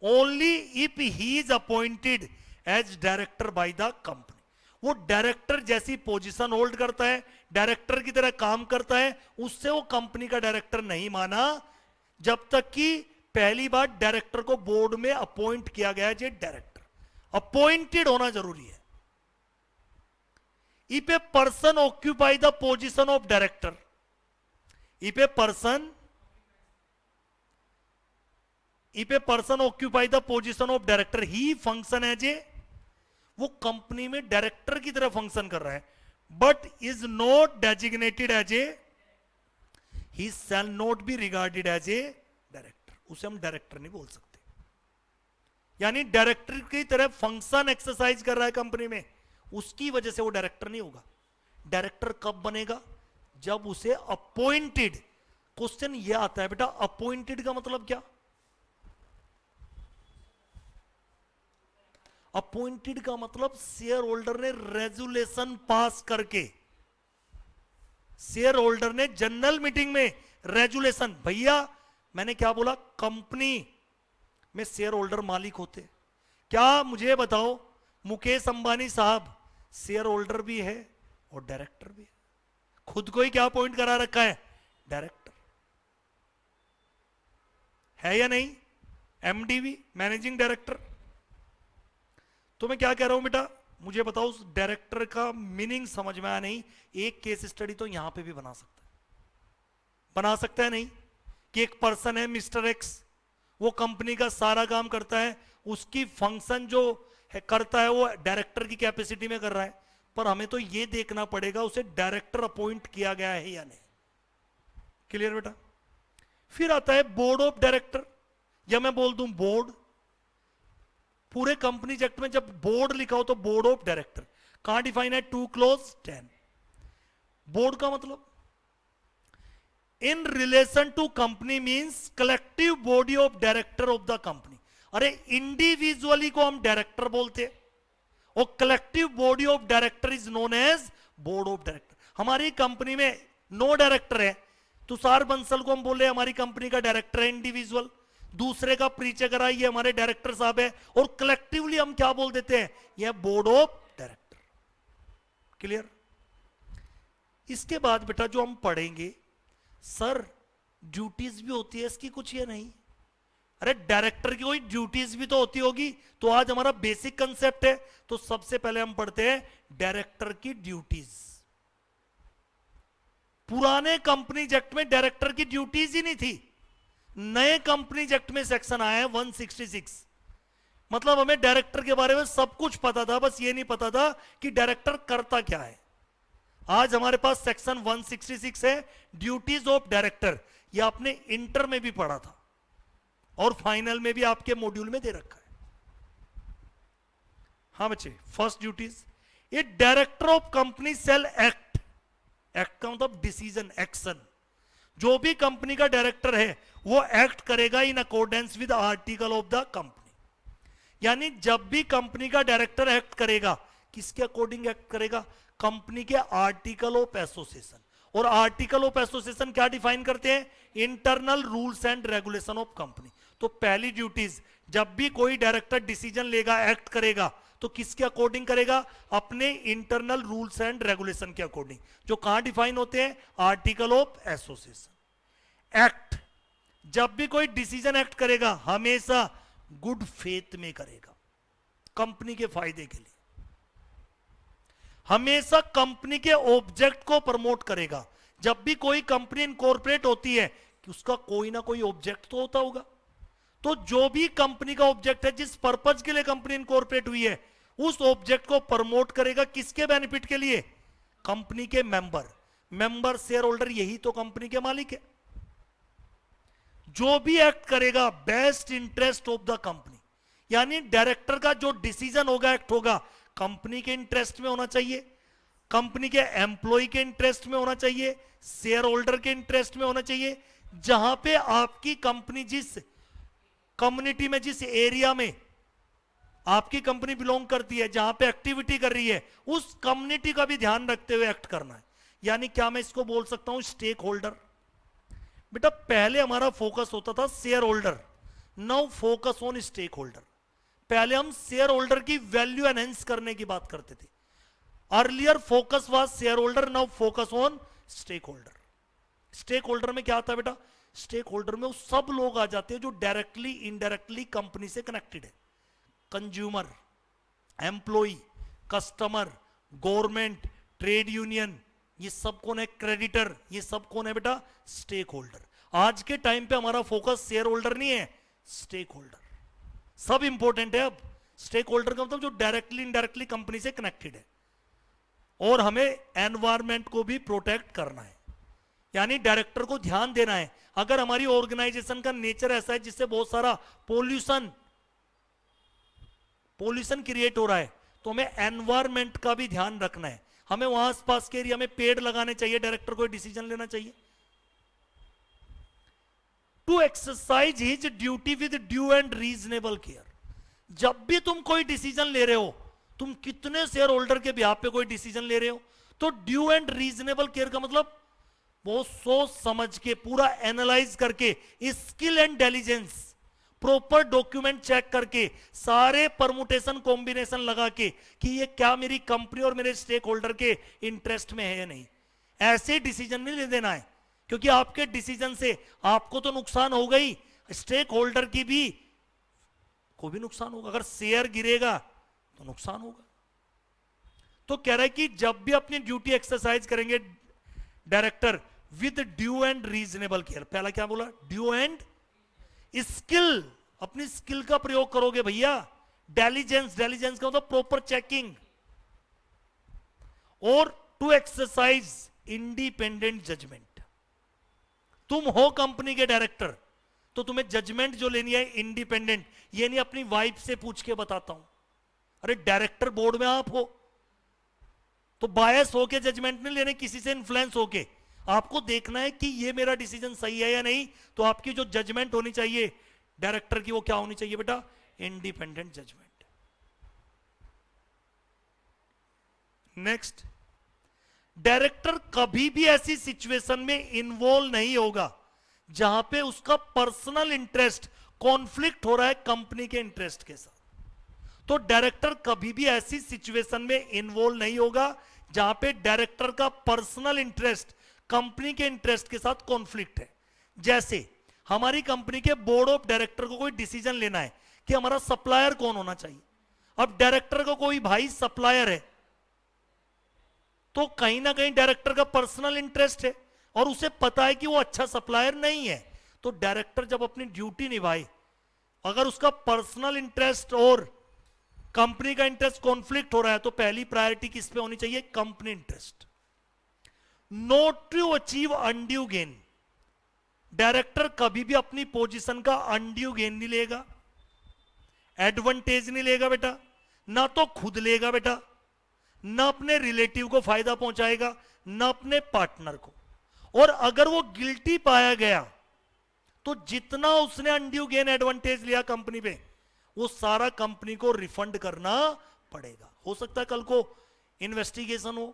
only if he is appointed as director by the company. वो director जैसी position hold करता है, director की तरह काम करता है, उससे वो कंपनी का डायरेक्टर नहीं माना जब तक कि पहली बार डायरेक्टर को बोर्ड में अपॉइंट किया गया है। डायरेक्टर अपॉइंटेड होना जरूरी है। If a person occupy the position of director, if a person occupy the position of director he function as a, वो कंपनी में डायरेक्टर की तरह फंक्शन कर रहा है, but is not designated as a, he shall not be regarded as a director. उसे हम director नहीं बोल सकते। यानी डायरेक्टर की तरह फंक्शन एक्सरसाइज कर रहा है कंपनी में, उसकी वजह से वो डायरेक्टर नहीं होगा। डायरेक्टर कब बनेगा? जब उसे अपॉइंटेड। क्वेश्चन ये आता है बेटा अपॉइंटेड का मतलब क्या? अपॉइंटेड का मतलब शेयर होल्डर ने रेजुलेशन पास करके, शेयर होल्डर ने जनरल मीटिंग में रेजुलेशन, भैया मैंने क्या बोला? कंपनी में शेयर होल्डर मालिक होते। क्या मुझे बताओ, मुकेश अंबानी साहब शेयर होल्डर भी है और डायरेक्टर भी है। खुद को ही क्या अपॉइंट करा रखा है? डायरेक्टर है या नहीं? एमडी भी, मैनेजिंग डायरेक्टर। तो मैं क्या कह रहा हूं बेटा, मुझे बताओ उस डायरेक्टर का मीनिंग समझ में आया नहीं? एक केस स्टडी तो यहां पे भी बना सकता है नहीं? कि एक पर्सन है मिस्टर एक्स, वो कंपनी का सारा काम करता है, उसकी फंक्शन जो है करता है वो डायरेक्टर की कैपेसिटी में कर रहा है, पर हमें तो ये देखना पड़ेगा उसे डायरेक्टर अपॉइंट किया गया है या नहीं। क्लियर बेटा? फिर आता है बोर्ड ऑफ डायरेक्टर, या मैं बोल दूं बोर्ड, पूरे कंपनी एक्ट में जब बोर्ड लिखा हो तो बोर्ड ऑफ डायरेक्टर, कहां डिफाइन है? 2 क्लोज 10। बोर्ड का मतलब in relation to company means collective body of director of the company. अरे इंडिविजुअली को हम डायरेक्टर बोलते हैं और collective body of director is known as board of director. हमारी कंपनी में 9 डायरेक्टर है, तुषार बंसल को हम बोले हमारी कंपनी का डायरेक्टर है इंडिविजुअल, दूसरे का प्रीचेकर ये हमारे डायरेक्टर साहब है, और कलेक्टिवली हम क्या बोल देते हैं? यह बोर्ड ऑफ डायरेक्टर। क्लियर? इसके बाद बेटा जो हम पढ़ेंगे, सर ड्यूटीज भी होती है इसकी कुछ, ये नहीं। अरे डायरेक्टर की कोई ड्यूटीज भी तो होती होगी, तो आज हमारा बेसिक कंसेप्ट है। तो सबसे पहले हम पढ़ते हैं डायरेक्टर की ड्यूटीज। पुराने कंपनी एक्ट में डायरेक्टर की ड्यूटीज ही नहीं थी, नए कंपनी एक्ट में सेक्शन आया है 166। मतलब हमें डायरेक्टर के बारे में सब कुछ पता था, बस ये नहीं पता था कि डायरेक्टर करता क्या है। आज हमारे पास सेक्शन 166 है, ड्यूटीज ऑफ डायरेक्टर। ये आपने इंटर में भी पढ़ा था और फाइनल में भी आपके मॉड्यूल में दे रखा है। हाँ बच्चे, फर्स्ट ड्यूटीज, ये director of company shall act. Act का मतलब डिसीजन, एक्शन। जो भी कंपनी का डायरेक्टर है वो एक्ट करेगा in accordance with article of the company. यानी जब भी कंपनी का डायरेक्टर एक्ट करेगा, किसके अकॉर्डिंग एक्ट करेगा? कंपनी के आर्टिकल ऑफ एसोसिएशन। और आर्टिकल ऑफ एसोसिएशन क्या डिफाइन करते हैं? Internal rules and regulation of company. तो पहली ड्यूटीज, जब भी कोई डायरेक्टर डिसीजन लेगा, एक्ट करेगा, तो किसके अकॉर्डिंग करेगा? अपने इंटरनल रूल्स एंड रेगुलेशन के अकॉर्डिंग, जो कहां डिफाइन होते हैं? Article of association. एक्ट, जब भी कोई डिसीजन एक्ट करेगा हमेशा गुड फेथ में करेगा, कंपनी के फायदे के लिए। हमेशा कंपनी के ऑब्जेक्ट को प्रमोट करेगा। जब भी कोई कंपनी इनकॉर्पोरेट होती है कि उसका कोई ना कोई ऑब्जेक्ट तो होता होगा, तो जो भी कंपनी का ऑब्जेक्ट है, जिस पर्पज के लिए कंपनी इनकॉर्पोरेट हुई है, उस ऑब्जेक्ट को प्रमोट करेगा। किसके बेनिफिट के लिए? कंपनी के मेंबर शेयर होल्डर, यही तो कंपनी के मालिक है। जो भी एक्ट करेगा best interest of the company, यानी डायरेक्टर का जो डिसीजन होगा, एक्ट होगा, कंपनी के इंटरेस्ट में होना चाहिए, कंपनी के एम्प्लॉय के इंटरेस्ट में होना चाहिए, शेयर होल्डर के इंटरेस्ट में होना चाहिए। जहां पे आपकी कंपनी जिस कम्युनिटी में, जिस एरिया में आपकी कंपनी बिलोंग करती है, जहां पे एक्टिविटी कर रही है, उस कम्युनिटी का भी ध्यान रखते हुए एक्ट करना है। यानी क्या मैं इसको बोल सकता हूं? Stake holder. बेटा पहले हमारा फोकस होता था share holder, now focus on stake holder. पहले हम शेयर होल्डर की वैल्यू एनहेंस करने की बात करते थे। Earlier focus was share holder, now focus on stake holder. Stake holder में क्या आता है बेटा? स्टेक होल्डर में वो सब लोग आ जाते हैं जो डायरेक्टली इनडायरेक्टली कंपनी से कनेक्टेड है। Consumer, employee, customer, government, trade union, ये सब कौन है? क्रेडिटर, ये सब कौन है बेटा? Stake holder. आज के टाइम पे हमारा फोकस शेयर होल्डर नहीं है, स्टेक होल्डर। सब इंपॉर्टेंट है अब। स्टेक होल्डर का मतलब जो डायरेक्टली इनडायरेक्टली कंपनी से कनेक्टेड है। और हमें एनवायरमेंट को भी प्रोटेक्ट करना है, यानी डायरेक्टर को ध्यान देना है। अगर हमारी ऑर्गेनाइजेशन का नेचर ऐसा है जिससे बहुत सारा पोल्यूशन क्रिएट हो रहा है, तो हमें एनवायरमेंट का भी ध्यान रखना है। हमें वहां आसपास के एरिया में पेड़ लगाने चाहिए, डायरेक्टर को डिसीजन लेना चाहिए। To exercise his duty with due and reasonable care. जब भी तुम कोई डिसीजन ले रहे हो, तुम कितने शेयर होल्डर के बिहाफ पे कोई डिसीजन ले रहे हो, तो ड्यू एंड रीजनेबल केयर का मतलब वो सोच समझ के, पूरा एनालाइज करके, skill and intelligence, proper document check करके, सारे परमुटेशन कॉम्बिनेशन लगा के कि ये क्या मेरी कंपनी और मेरे स्टेक होल्डर के इंटरेस्ट में है या नहीं। ऐसे डिसीजन नहीं ले देना है, क्योंकि आपके डिसीजन से आपको तो नुकसान होगा ही, स्टेक होल्डर की भी को भी नुकसान होगा। अगर शेयर गिरेगा तो नुकसान होगा। तो कह रहा है कि जब भी अपनी ड्यूटी एक्सरसाइज करेंगे director with due and reasonable care. पहला क्या बोला? ड्यू एंड स्किल, अपनी स्किल का प्रयोग करोगे भैया। डेलिजेंस, डेलिजेंस का मतलब प्रॉपर चेकिंग। और टू एक्सरसाइज इंडिपेंडेंट जजमेंट। तुम हो कंपनी के डायरेक्टर, तो तुम्हें जजमेंट जो लेनी है इंडिपेंडेंट, ये नहीं अपनी वाइफ से पूछ के बताता हूं। अरे डायरेक्टर बोर्ड में आप हो तो बायस होके जजमेंट नहीं लेने, किसी से इन्फ्लुएंस होके आपको देखना है कि ये मेरा डिसीजन सही है या नहीं। तो आपकी जो जजमेंट होनी चाहिए डायरेक्टर की, वो क्या होनी चाहिए बेटा? Independent judgement. नेक्स्ट, डायरेक्टर कभी भी ऐसी सिचुएशन में इन्वॉल्व नहीं होगा जहां पे उसका पर्सनल इंटरेस्ट कॉन्फ्लिक्ट हो रहा है कंपनी के इंटरेस्ट के साथ। तो डायरेक्टर कभी भी ऐसी सिचुएशन में इन्वॉल्व नहीं होगा जहां पे डायरेक्टर का पर्सनल इंटरेस्ट कंपनी के इंटरेस्ट के साथ कॉन्फ्लिक्ट है। जैसे हमारी कंपनी के बोर्ड ऑफ डायरेक्टर को कोई डिसीजन लेना है कि हमारा सप्लायर कौन होना चाहिए। अब डायरेक्टर को कोई भाई सप्लायर है, तो कहीं ना कहीं डायरेक्टर का पर्सनल इंटरेस्ट है और उसे पता है कि वो अच्छा सप्लायर नहीं है। तो डायरेक्टर जब अपनी ड्यूटी निभाए, अगर उसका पर्सनल इंटरेस्ट और कंपनी का इंटरेस्ट कॉन्फ्लिक्ट हो रहा है, तो पहली प्रायोरिटी किस पे होनी चाहिए? Company interest. Not to achieve undue gain, director कभी भी अपनी पोजीशन का अनड्यू गेन नहीं लेगा, एडवांटेज नहीं लेगा बेटा, ना तो खुद लेगा बेटा, ना अपने रिलेटिव को फायदा पहुंचाएगा, ना अपने पार्टनर को। और अगर वो गिल्टी पाया गया तो जितना उसने अनड्यू गेन एडवांटेज लिया कंपनी पे, वो सारा कंपनी को रिफंड करना पड़ेगा। हो सकता है कल को इन्वेस्टिगेशन हो,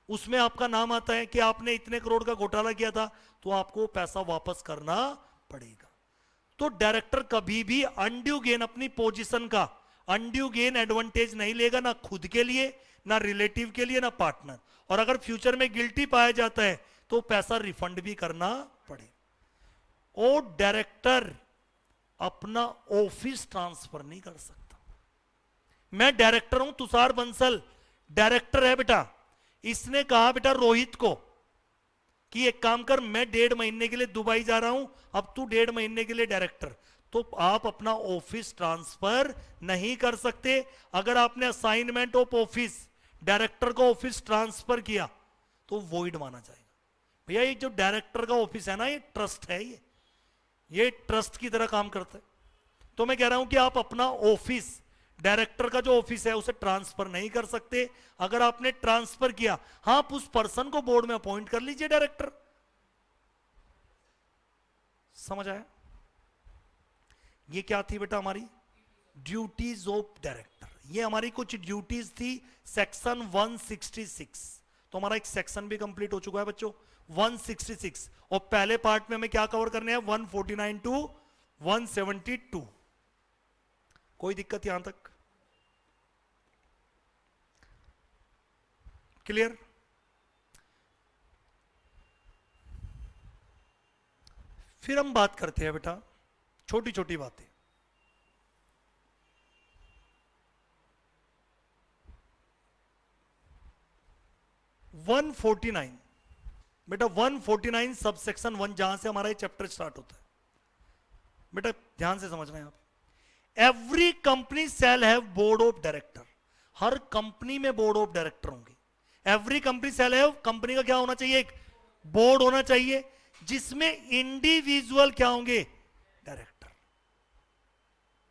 उसमें आपका नाम आता है कि आपने इतने करोड़ का घोटाला किया था, तो आपको पैसा वापस करना पड़ेगा। तो डायरेक्टर कभी भी अनड्यू गेन, अपनी पोजीशन का अनड्यू गेन एडवांटेज नहीं लेगा, ना खुद के लिए, ना रिलेटिव के लिए, ना पार्टनर। और अगर फ्यूचर में गिल्टी पाया जाता है तो पैसा रिफंड भी करना पड़े। और डायरेक्टर अपना ऑफिस ट्रांसफर नहीं कर सकता। मैं डायरेक्टर हूं, तुषार बंसल डायरेक्टर है बेटा, इसने कहा बेटा रोहित को कि एक काम कर, मैं 1.5 महीने के लिए दुबई जा रहा हूं, अब तू 1.5 महीने के लिए डायरेक्टर। तो आप अपना ऑफिस ट्रांसफर नहीं कर सकते। अगर आपने असाइनमेंट ऑफ ऑफिस डायरेक्टर का ऑफिस ट्रांसफर किया तो वॉइड माना जाएगा। भैया ये जो डायरेक्टर का ऑफिस है ना, ये ट्रस्ट है, ये ट्रस्ट की तरह काम करता है। तो मैं कह रहा हूं कि आप अपना ऑफिस, डायरेक्टर का जो ऑफिस है, उसे ट्रांसफर नहीं कर सकते। अगर आपने ट्रांसफर किया, हाँ, आप उस पर्सन को बोर्ड में अपॉइंट कर लीजिए डायरेक्टर। समझ आया? ये क्या थी बेटा हमारी ड्यूटीज ऑफ डायरेक्टर। ये हमारी कुछ ड्यूटीज थी सेक्शन 166। तो हमारा एक सेक्शन भी कंप्लीट हो चुका है बच्चों, 166। और पहले पार्ट में हमें क्या कवर करने हैं? 149 टू 172। कोई दिक्कत यहां तक? क्लियर? फिर हम बात करते हैं बेटा छोटी छोटी बातें। वन 49 बेटा, 149 सब सेक्शन 1, जहां से हमारा ये चैप्टर स्टार्ट होता है। बेटा ध्यान से समझना है आप। Every company shall have board of director. हर कंपनी में बोर्ड ऑफ डायरेक्टर होंगे। Every company shall have, company का क्या होना चाहिए? एक बोर्ड होना चाहिए, जिसमें इंडिविजुअल क्या होंगे? डायरेक्टर।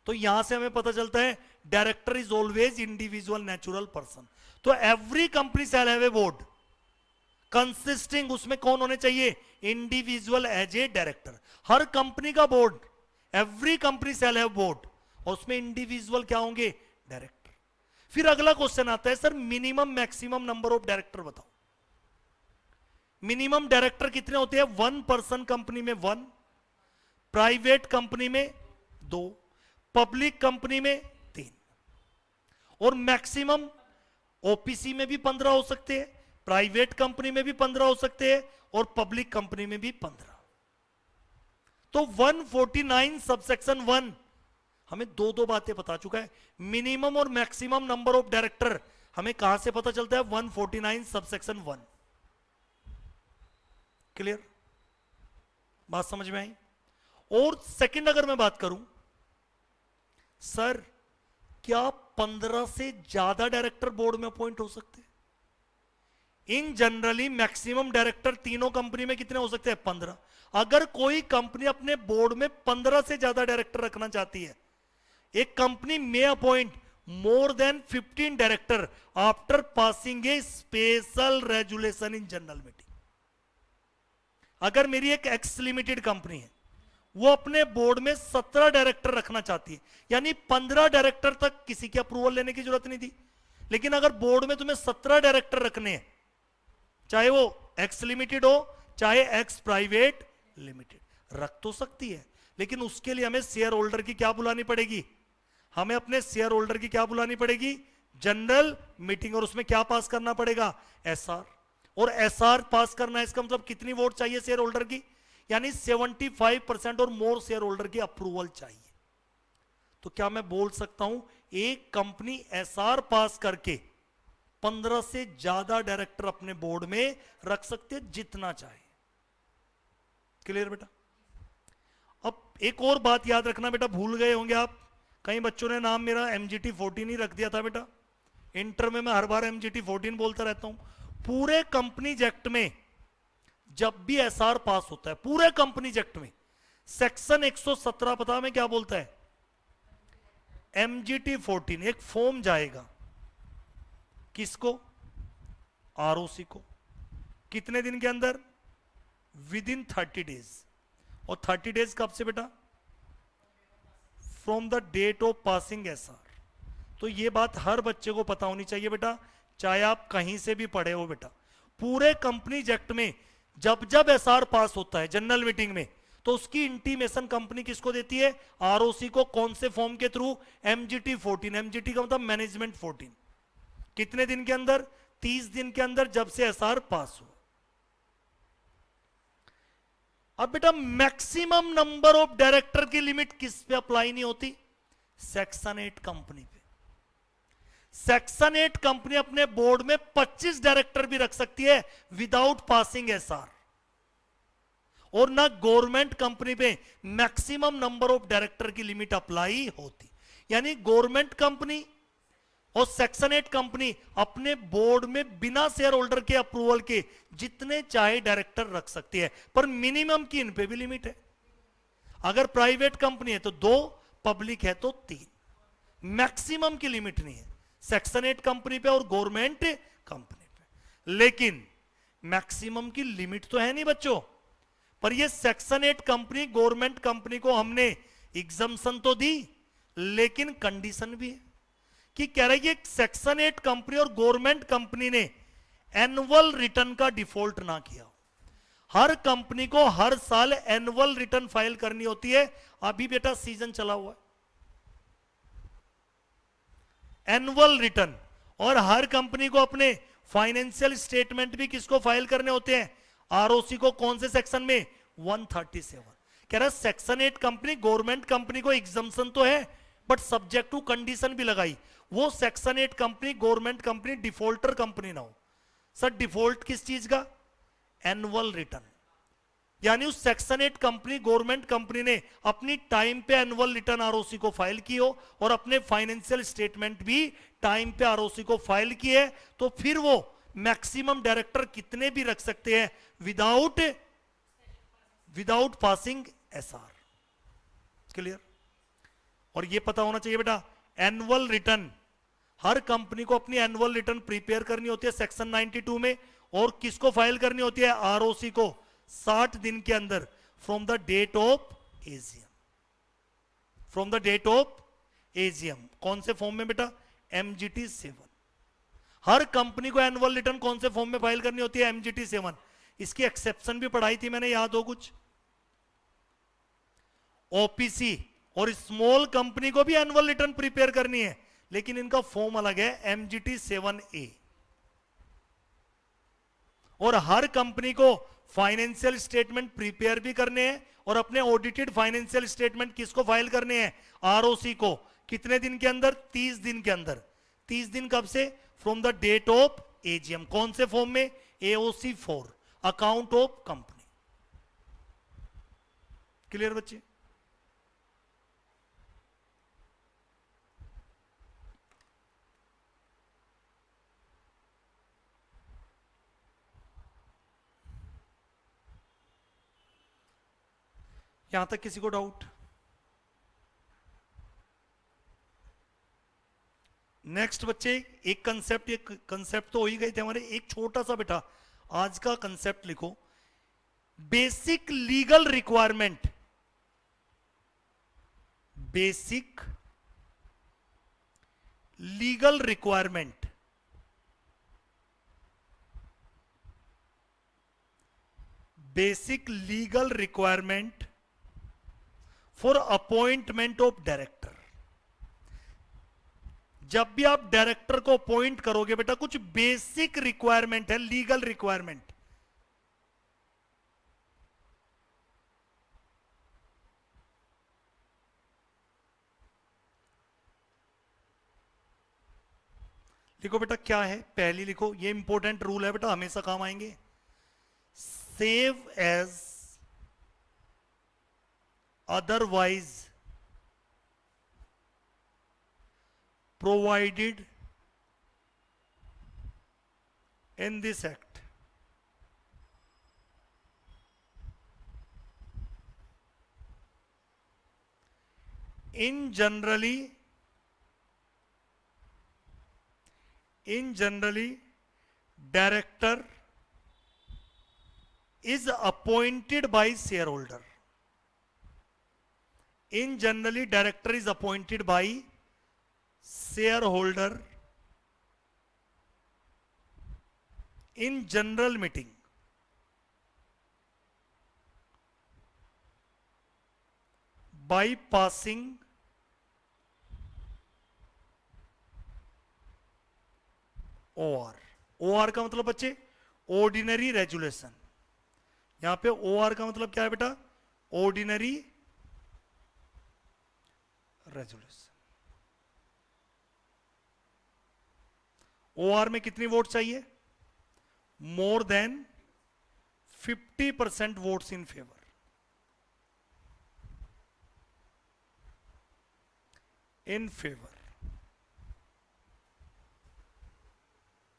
तो यहां से हमें पता चलता है director is always individual natural person. तो every company shall have a board consisting, उसमें कौन होने चाहिए? Individual as a director. हर कंपनी का बोर्ड, every company shall have board, और उसमें इंडिविजुअल क्या होंगे? डायरेक्टर। फिर अगला क्वेश्चन आता है, sir minimum maximum number of director बताओ। मिनिमम डायरेक्टर कितने होते हैं? 1 पर्सन कंपनी में 1, प्राइवेट कंपनी में 2, पब्लिक कंपनी में 3, और मैक्सिमम ओपीसी में भी 15 हो सकते हैं, प्राइवेट कंपनी में भी 15 हो सकते हैं, और पब्लिक कंपनी में भी 15। तो 149 सबसेक्शन 1 हमें दो बातें बता चुका है। मिनिमम और मैक्सिमम नंबर ऑफ डायरेक्टर हमें कहां से पता चलता है? 149 सबसेक्शन 1। क्लियर? बात समझ में आई? और सेकंड अगर मैं बात करूं, सर क्या 15 से ज्यादा डायरेक्टर बोर्ड में अपॉइंट हो सकते हैं? इन जनरली मैक्सिमम डायरेक्टर तीनों कंपनी में कितने हो सकते हैं? 15। अगर कोई कंपनी अपने बोर्ड में 15 से ज्यादा डायरेक्टर रखना चाहती है, एक कंपनी में appoint more than 15 director after passing a special resolution in general meeting. अगर मेरी एक एक्स लिमिटेड कंपनी है, वो अपने बोर्ड में 17 डायरेक्टर रखना चाहती है, यानी 15 डायरेक्टर तक किसी की अप्रूवल लेने की जरूरत नहीं थी। लेकिन अगर बोर्ड में तुम्हें 17 डायरेक्टर रखने हैं, चाहे वो एक्स लिमिटेड हो चाहे एक्स प्राइवेट लिमिटेड, रख तो सकती है, लेकिन उसके लिए हमें शेयर होल्डर की क्या बुलानी पड़ेगी? हमें अपने शेयर होल्डर की क्या बुलानी पड़ेगी? General meeting. और उसमें क्या पास करना पड़ेगा? एसआर। और एसआर पास करना है, इसका मतलब कितनी वोट चाहिए शेयर होल्डर की? यानी 75% और मोर शेयर होल्डर की अप्रूवल चाहिए। तो क्या मैं बोल सकता हूं एक कंपनी एसआर पास करके 15 से ज्यादा डायरेक्टर अपने बोर्ड में रख सकते हैं, जितना चाहे। क्लियर बेटा? अब एक और बात याद रखना बेटा, भूल गए होंगे आप, कई बच्चों ने नाम मेरा MGT 14 ही रख दिया था बेटा। इंटर में मैं हर बार MGT 14 बोलता रहता हूं। पूरे कंपनीज एक्ट में जब भी एसआर पास होता है, पूरे कंपनीज एक्ट में सेक्शन 117 पता में क्या बोलता है? MGT 14 एक फॉर्म जाएगा, किसको? आरओसी को। कितने दिन के अंदर? Within 30 days. और 30 डेज कब से बेटा? From the date of passing SR. तो ये बात हर बच्चे को पता होनी चाहिए बेटा, चाहे आप कहीं से भी पढ़े हो बेटा। पूरे कंपनीज एक्ट में जब जब एसआर पास होता है जनरल मीटिंग में, तो उसकी इंटीमेशन कंपनी किसको देती है? आरओसी को। कौन से फॉर्म के थ्रू? MGT 14। MGT का मतलब मैनेजमेंट 14। कितने दिन के अंदर? 30 दिन के अंदर, जब से एसआर पास हो। अब बेटा मैक्सिमम नंबर ऑफ डायरेक्टर की लिमिट किस पे अप्लाई नहीं होती? सेक्शन 8 कंपनी पे। सेक्शन 8 कंपनी अपने बोर्ड में 25 डायरेक्टर भी रख सकती है विदाउट पासिंग एसआर। और ना गवर्नमेंट कंपनी पे मैक्सिमम नंबर ऑफ डायरेक्टर की लिमिट अप्लाई होती। यानी गवर्नमेंट कंपनी और सेक्शन 8 कंपनी अपने बोर्ड में बिना शेयर होल्डर के अप्रूवल के जितने चाहे डायरेक्टर रख सकती है, पर मिनिमम की इन पे भी लिमिट है। अगर प्राइवेट कंपनी है तो 2, पब्लिक है तो 3। मैक्सिमम की लिमिट नहीं है सेक्शन 8 कंपनी पे और गवर्नमेंट कंपनी पे। लेकिन मैक्सिमम की लिमिट तो है नहीं बच्चों, पर ये सेक्शन 8 कंपनी गवर्नमेंट कंपनी को हमने एग्जम्पशन तो दी, लेकिन कंडीशन भी है कि कह रही है सेक्शन 8 कंपनी और गवर्नमेंट कंपनी ने एनुअल रिटर्न का डिफॉल्ट ना किया। हर कंपनी को हर साल एनुअल रिटर्न फाइल करनी होती है। अभी बेटा सीजन चला हुआ है, एनुअल रिटर्न। और हर कंपनी को अपने फाइनेंशियल स्टेटमेंट भी किसको फाइल करने होते हैं? आरओसी को। कौन से सेक्शन में? 137। कह रहा सेक्शन 8 कंपनी गवर्नमेंट कंपनी को एग्जम्पशन तो है, बट सब्जेक्ट टू कंडीशन भी लगाई। वो section 8 company government company defaulter company ना हो। सर डिफॉल्ट किस चीज का? Annual return. यानी उस सेक्शन 8 कंपनी गवर्नमेंट कंपनी ने अपनी टाइम पे एनुअल रिटर्न आरओसी को फाइल की हो और अपने फाइनेंशियल स्टेटमेंट भी टाइम पे आरओसी को फाइल किए, तो फिर वो मैक्सिमम डायरेक्टर कितने भी रख सकते हैं विदाउट पासिंग एसआर। क्लियर? और ये पता होना चाहिए बेटा, एनुअल रिटर्न हर कंपनी को अपनी एनुअल रिटर्न प्रिपेयर करनी होती है सेक्शन 92 में, और किसको फाइल करनी होती है? आरओसी को 60 दिन के अंदर from the date of AGM. From the date of AGM कौन से फॉर्म में बेटा? MGT 7। हर कंपनी को एनुअल रिटर्न कौन से फॉर्म में फाइल करनी होती है? MGT 7। इसकी एक्सेप्शन भी पढ़ाई थी मैंने, याद हो कुछ? ओपीसी और स्मॉल कंपनी को भी एनुअल रिटर्न प्रिपेयर करनी है, लेकिन इनका फॉर्म अलग है, MGT 7A। और हर कंपनी को फाइनेंशियल स्टेटमेंट प्रिपेयर भी करने हैं और अपने ऑडिटेड फाइनेंशियल स्टेटमेंट किसको फाइल करने हैं? आरओसी को। कितने दिन के अंदर? 30 दिन के अंदर। 30 दिन कब से? From the date of AGM. कौन से फॉर्म में? AOC 4, account of company. Clear बच्चे? यहां तक किसी को डाउट? नेक्स्ट बच्चे, एक कंसेप्ट तो हो ही गए थे हमारे। एक छोटा सा बेटा आज का कंसेप्ट लिखो, basic legal requirement. Basic legal requirement, basic legal requirement for appointment of director. जब भी आप डायरेक्टर को अपॉइंट करोगे बेटा, कुछ बेसिक रिक्वायरमेंट है, लीगल रिक्वायरमेंट। लिखो बेटा क्या है, पहली लिखो, ये इंपॉर्टेंट रूल है बेटा, हमेशा काम आएंगे। Save as otherwise provided in this act। in generally director is appointed by shareholder। In generally director is appointed by shareholder in general meeting। by passing OR। OR का मतलब बच्चे ऑर्डिनरी रेजुलेशन। यहां पे OR का मतलब क्या है बेटा? Ordinary resolution. OR में कितनी वोट चाहिए? More than 50% votes in favour. In favour,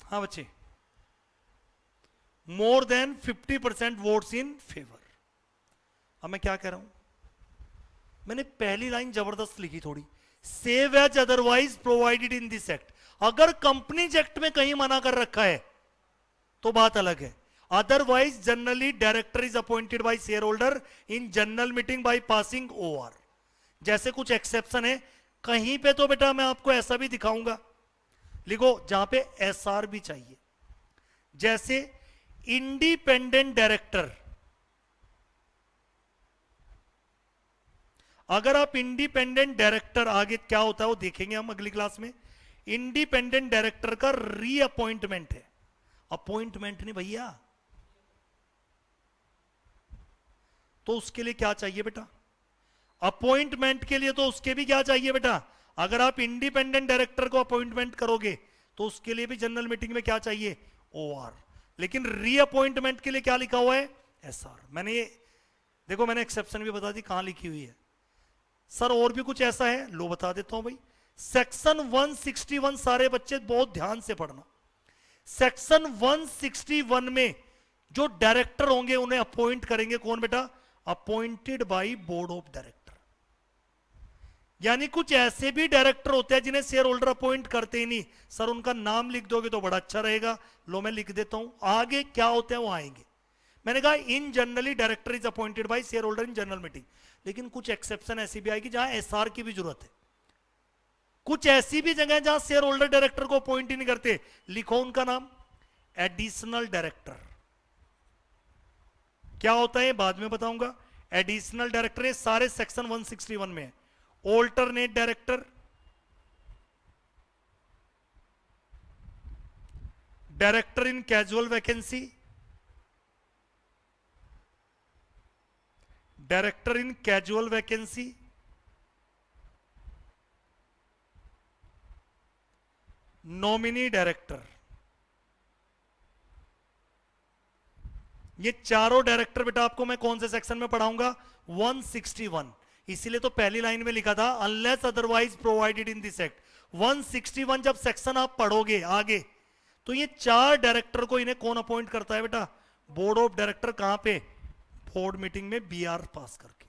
हाँ बच्चे, more than 50% votes in favour. अब मैं क्या कह रहा हूं, मैंने पहली लाइन जबरदस्त लिखी थोड़ी, save as otherwise provided in this act. अगर कंपनीज एक्ट में कहीं मना कर रखा है तो बात अलग है। Otherwise generally director is appointed by share holder in general meeting by passing OR। जैसे कुछ एक्सेप्शन है कहीं पे, तो बेटा मैं आपको ऐसा भी दिखाऊंगा। लिखो जहां पे SR भी चाहिए, जैसे इंडिपेंडेंट डायरेक्टर। अगर आप इंडिपेंडेंट डायरेक्टर, आगे क्या होता है वो देखेंगे हम अगली क्लास में। इंडिपेंडेंट डायरेक्टर का रीअपॉइंटमेंट है, अपॉइंटमेंट नहीं भैया। तो उसके लिए क्या चाहिए बेटा? अपॉइंटमेंट के लिए तो उसके भी क्या चाहिए बेटा? अगर आप इंडिपेंडेंट डायरेक्टर को अपॉइंटमेंट करोगे तो उसके लिए भी जनरल मीटिंग में क्या चाहिए? OR। लेकिन रीअपॉइंटमेंट के लिए क्या लिखा हुआ है? SR। मैंने ये देखो, मैंने एक्सेप्शन भी बता दी कहां लिखी हुई है। सर और भी कुछ ऐसा है? लो बता देता हूं भाई। सेक्शन 161, सारे बच्चे बहुत ध्यान से पढ़ना। सेक्शन 161 में जो डायरेक्टर होंगे उन्हें अपॉइंट करेंगे कौन बेटा? Appointed by board of director. यानी कुछ ऐसे भी डायरेक्टर होते हैं जिन्हें शेयर होल्डर अपॉइंट करते ही नहीं। सर उनका नाम लिख दोगे तो बड़ा अच्छा रहेगा। लो मैं लिख देता हूं, आगे क्या होते हैं वो आएंगे। मैंने कहा इन generally director is appointed by share holder in general meeting, लेकिन कुछ एक्सेप्शन ऐसी भी आएगी जहां SR की भी जरूरत है। कुछ ऐसी भी जगह जहां शेयर होल्डर डायरेक्टर को अपॉइंट ही नहीं करते। लिखो उनका नाम, एडिशनल डायरेक्टर। क्या होता है बाद में बताऊंगा। एडिशनल डायरेक्टर सारे सेक्शन 161 में है। Alternate director, director in casual vacancy, director in casual vacancy, nominee director. ये चारों डायरेक्टर बेटा आपको मैं कौन से सेक्शन में पढ़ाऊंगा? 161। इसीलिए तो पहली लाइन में लिखा था unless otherwise provided in this act. 161 जब सेक्शन आप पढ़ोगे आगे, तो ये चार डायरेक्टर को इन्हें कौन अपॉइंट करता है बेटा? Board of director. कहां पे? बोर्ड मीटिंग में BR पास करके।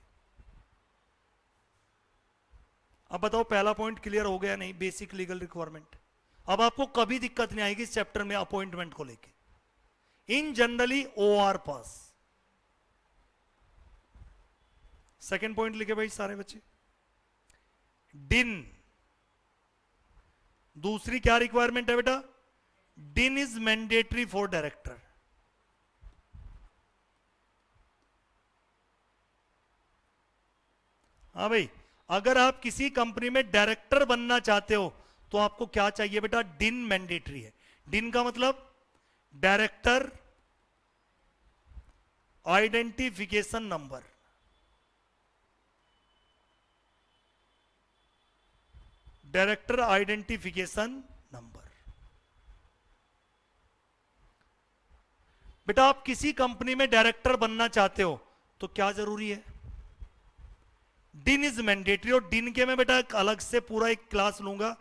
अब बताओ पहला पॉइंट क्लियर हो गया नहीं, बेसिक लीगल रिक्वायरमेंट। अब आपको कभी दिक्कत नहीं आएगी इस चैप्टर में अपॉइंटमेंट को लेके। इन generally OR pass. Second point लिखे भाई सारे बच्चे। डिन, दूसरी क्या रिक्वायरमेंट है बेटा? डिन इज मैंडेटरी फॉर डायरेक्टर। हाँ भाई, अगर आप किसी कंपनी में डायरेक्टर बनना चाहते हो तो आपको क्या चाहिए बेटा? डिन मैंडेटरी है। डिन का मतलब director identification number. Director identification number. बेटा आप किसी कंपनी में डायरेक्टर बनना चाहते हो तो क्या जरूरी है? डिन इज मैंडेटरी। और डिन के मैं बेटा एक अलग से पूरा एक क्लास लूंगा,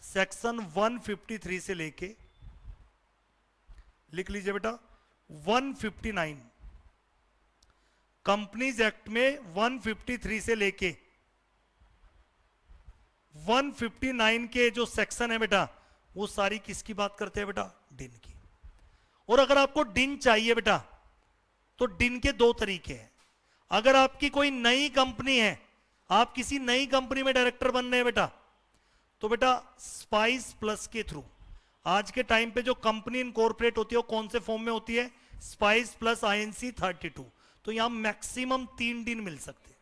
सेक्शन 153 से लेके, लिख लीजिए बेटा 159, कंपनीज एक्ट में 153 से लेके 159 के जो सेक्शन है बेटा, वो सारी किसकी बात करते हैं बेटा? डिन की। और अगर आपको डिन चाहिए बेटा तो डिन के दो तरीके हैं। अगर आपकी कोई नई कंपनी है, आप किसी नई कंपनी में डायरेक्टर बन रहे हैं बेटा, तो बेटा स्पाइस प्लस के थ्रू, आज के टाइम पे जो कंपनी इनकॉर्पोरेट होती है वो कौन से फॉर्म में होती है? Spice plus INC 32। तो यहां मैक्सिमम 3 डिन मिल सकते हैं।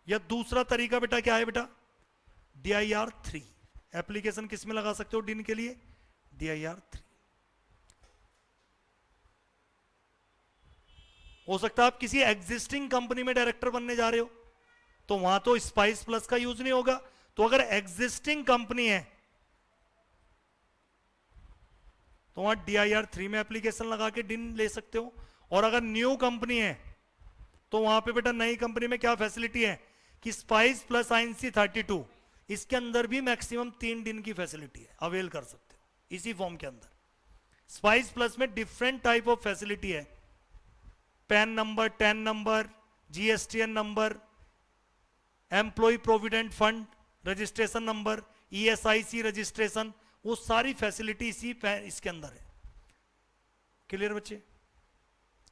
या दूसरा तरीका बेटा क्या है बेटा? DIR 3। एप्लीकेशन किस में लगा सकते हो डिन के लिए? DIR 3। हो सकता है आप किसी एग्जिस्टिंग कंपनी में डायरेक्टर बनने जा रहे हो तो वहां तो स्पाइस प्लस का यूज नहीं होगा। तो अगर एग्जिस्टिंग कंपनी है तो वहां DIR 3 में एप्लीकेशन लगा के डिन ले सकते हो। और अगर न्यू कंपनी है तो वहां पे बेटा नई कंपनी में क्या फैसिलिटी है कि स्पाइस प्लस INC 32, इसके अंदर भी मैक्सिमम 3 दिन की फैसिलिटी है, अवेल कर सकते हो इसी फॉर्म के अंदर। स्पाइस प्लस में डिफरेंट टाइप ऑफ फैसिलिटी है, PAN number, TAN number, GSTN number, employ provident fund registration number, ESIC registration, वो सारी फैसिलिटी इसी इसके अंदर है। क्लियर बच्चे?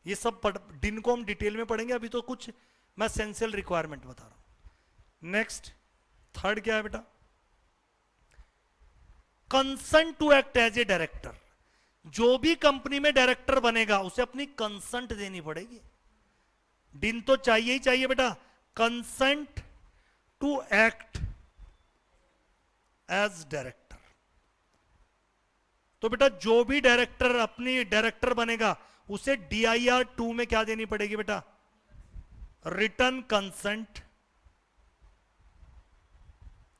ये सब डिन को हम डिटेल में पढ़ेंगे, अभी तो कुछ मैं एसेंशियल रिक्वायरमेंट बता रहा हूं। नेक्स्ट थर्ड क्या है बेटा? Consent to act as a director. जो भी कंपनी में डायरेक्टर बनेगा उसे अपनी कंसेंट देनी पड़ेगी। डिन तो चाहिए ही चाहिए बेटा, consent to act as director. तो बेटा जो भी डायरेक्टर अपनी डायरेक्टर बनेगा उसे DIR 2 में क्या देनी पड़ेगी बेटा? Return consent.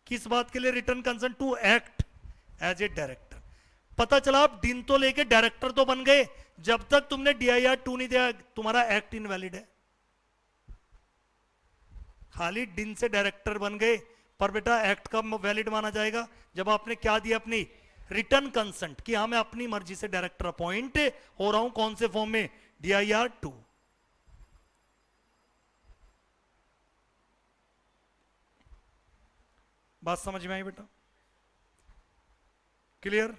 किस बात के लिए return consent? To act as a director. पता चला आप डिन तो लेके डायरेक्टर तो बन गए, जब तक तुमने DIR 2 नहीं दिया तुम्हारा एक्ट इनवैलिड है। खाली डिन से डायरेक्टर बन गए पर बेटा एक्ट कब वैलिड माना जाएगा? जब आपने क्या दिया? अपनी रिटर्न कंसेंट कि हाँ मैं अपनी मर्जी से डायरेक्टर अपॉइंट हो रहा हूं। कौन से फॉर्म में? DIR 2। बात समझ में आई बेटा? क्लियर?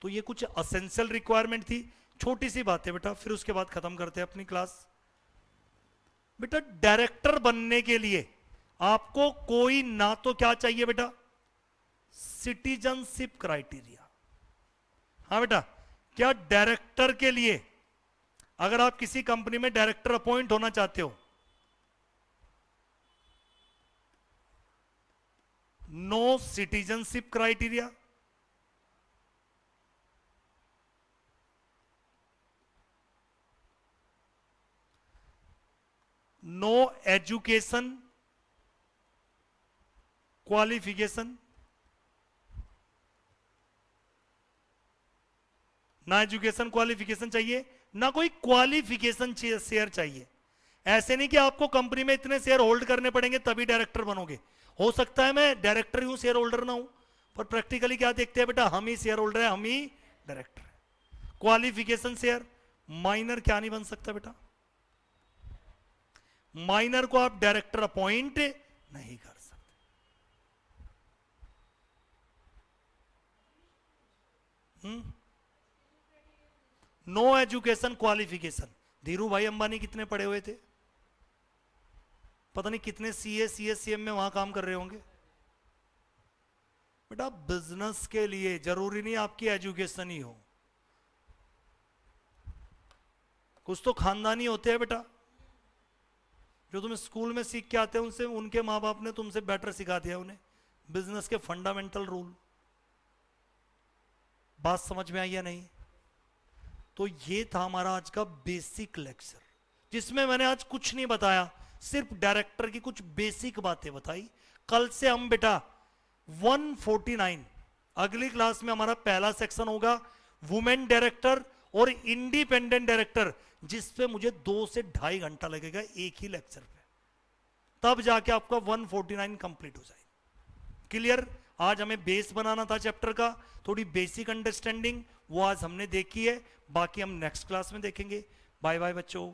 तो ये कुछ असेंशियल रिक्वायरमेंट थी, छोटी सी बात है बेटा, फिर उसके बाद खत्म करते हैं अपनी क्लास। बेटा डायरेक्टर बनने के लिए आपको कोई ना तो क्या चाहिए बेटा? Citizenship criteria. हाँ बेटा, क्या डायरेक्टर के लिए अगर आप किसी कंपनी में डायरेक्टर अपॉइंट होना चाहते हो, no citizenship criteria, no education qualification, ना एजुकेशन क्वालिफिकेशन चाहिए, ना कोई क्वालिफिकेशन शेयर चाहिए। ऐसे नहीं कि आपको कंपनी में इतने शेयर होल्ड करने पड़ेंगे तभी डायरेक्टर बनोगे। हो सकता है मैं डायरेक्टर हूं, शेयर होल्डर ना हूं, पर प्रैक्टिकली क्या देखते हैं बेटा? हम ही शेयर होल्डर है, हम ही डायरेक्टर है। क्वालिफिकेशन शेयर माइनर क्या नहीं बन सकता बेटा? माइनर को आप डायरेक्टर अपॉइंट नहीं कर सकते। No education qualification. धीरू भाई अंबानी कितने पढ़े हुए थे? पता नहीं कितने सीए सीएम में वहां काम कर रहे होंगे। बेटा बिजनेस के लिए जरूरी नहीं आपकी एजुकेशन ही हो, कुछ तो खानदानी होते हैं बेटा, जो तुम्हें स्कूल में सीख के आते हैं, उनसे उनके माँ बाप ने तुमसे बेटर सिखा दिया उन्हें बिजनेस के फंडामेंटल रूल। बात समझ में आई या नहीं? तो ये था हमारा आज का बेसिक लेक्चर, जिसमें मैंने आज कुछ नहीं बताया, सिर्फ डायरेक्टर की कुछ बेसिक बातें बताई। कल से हम बेटा 149 अगली क्लास में हमारा पहला सेक्शन होगा वुमेन डायरेक्टर और इंडिपेंडेंट डायरेक्टर, जिस पे मुझे 2 से 2.5 घंटा लगेगा एक ही लेक्चर पे, तब जाके आपका 149 कंप्लीट हो जाएगा। क्लियर? आज हमें बेस बनाना था चैप्टर का, थोड़ी बेसिक अंडरस्टैंडिंग वो आज हमने देखी है, बाकी हम नेक्स्ट क्लास में देखेंगे। बाय बाय बच्चों।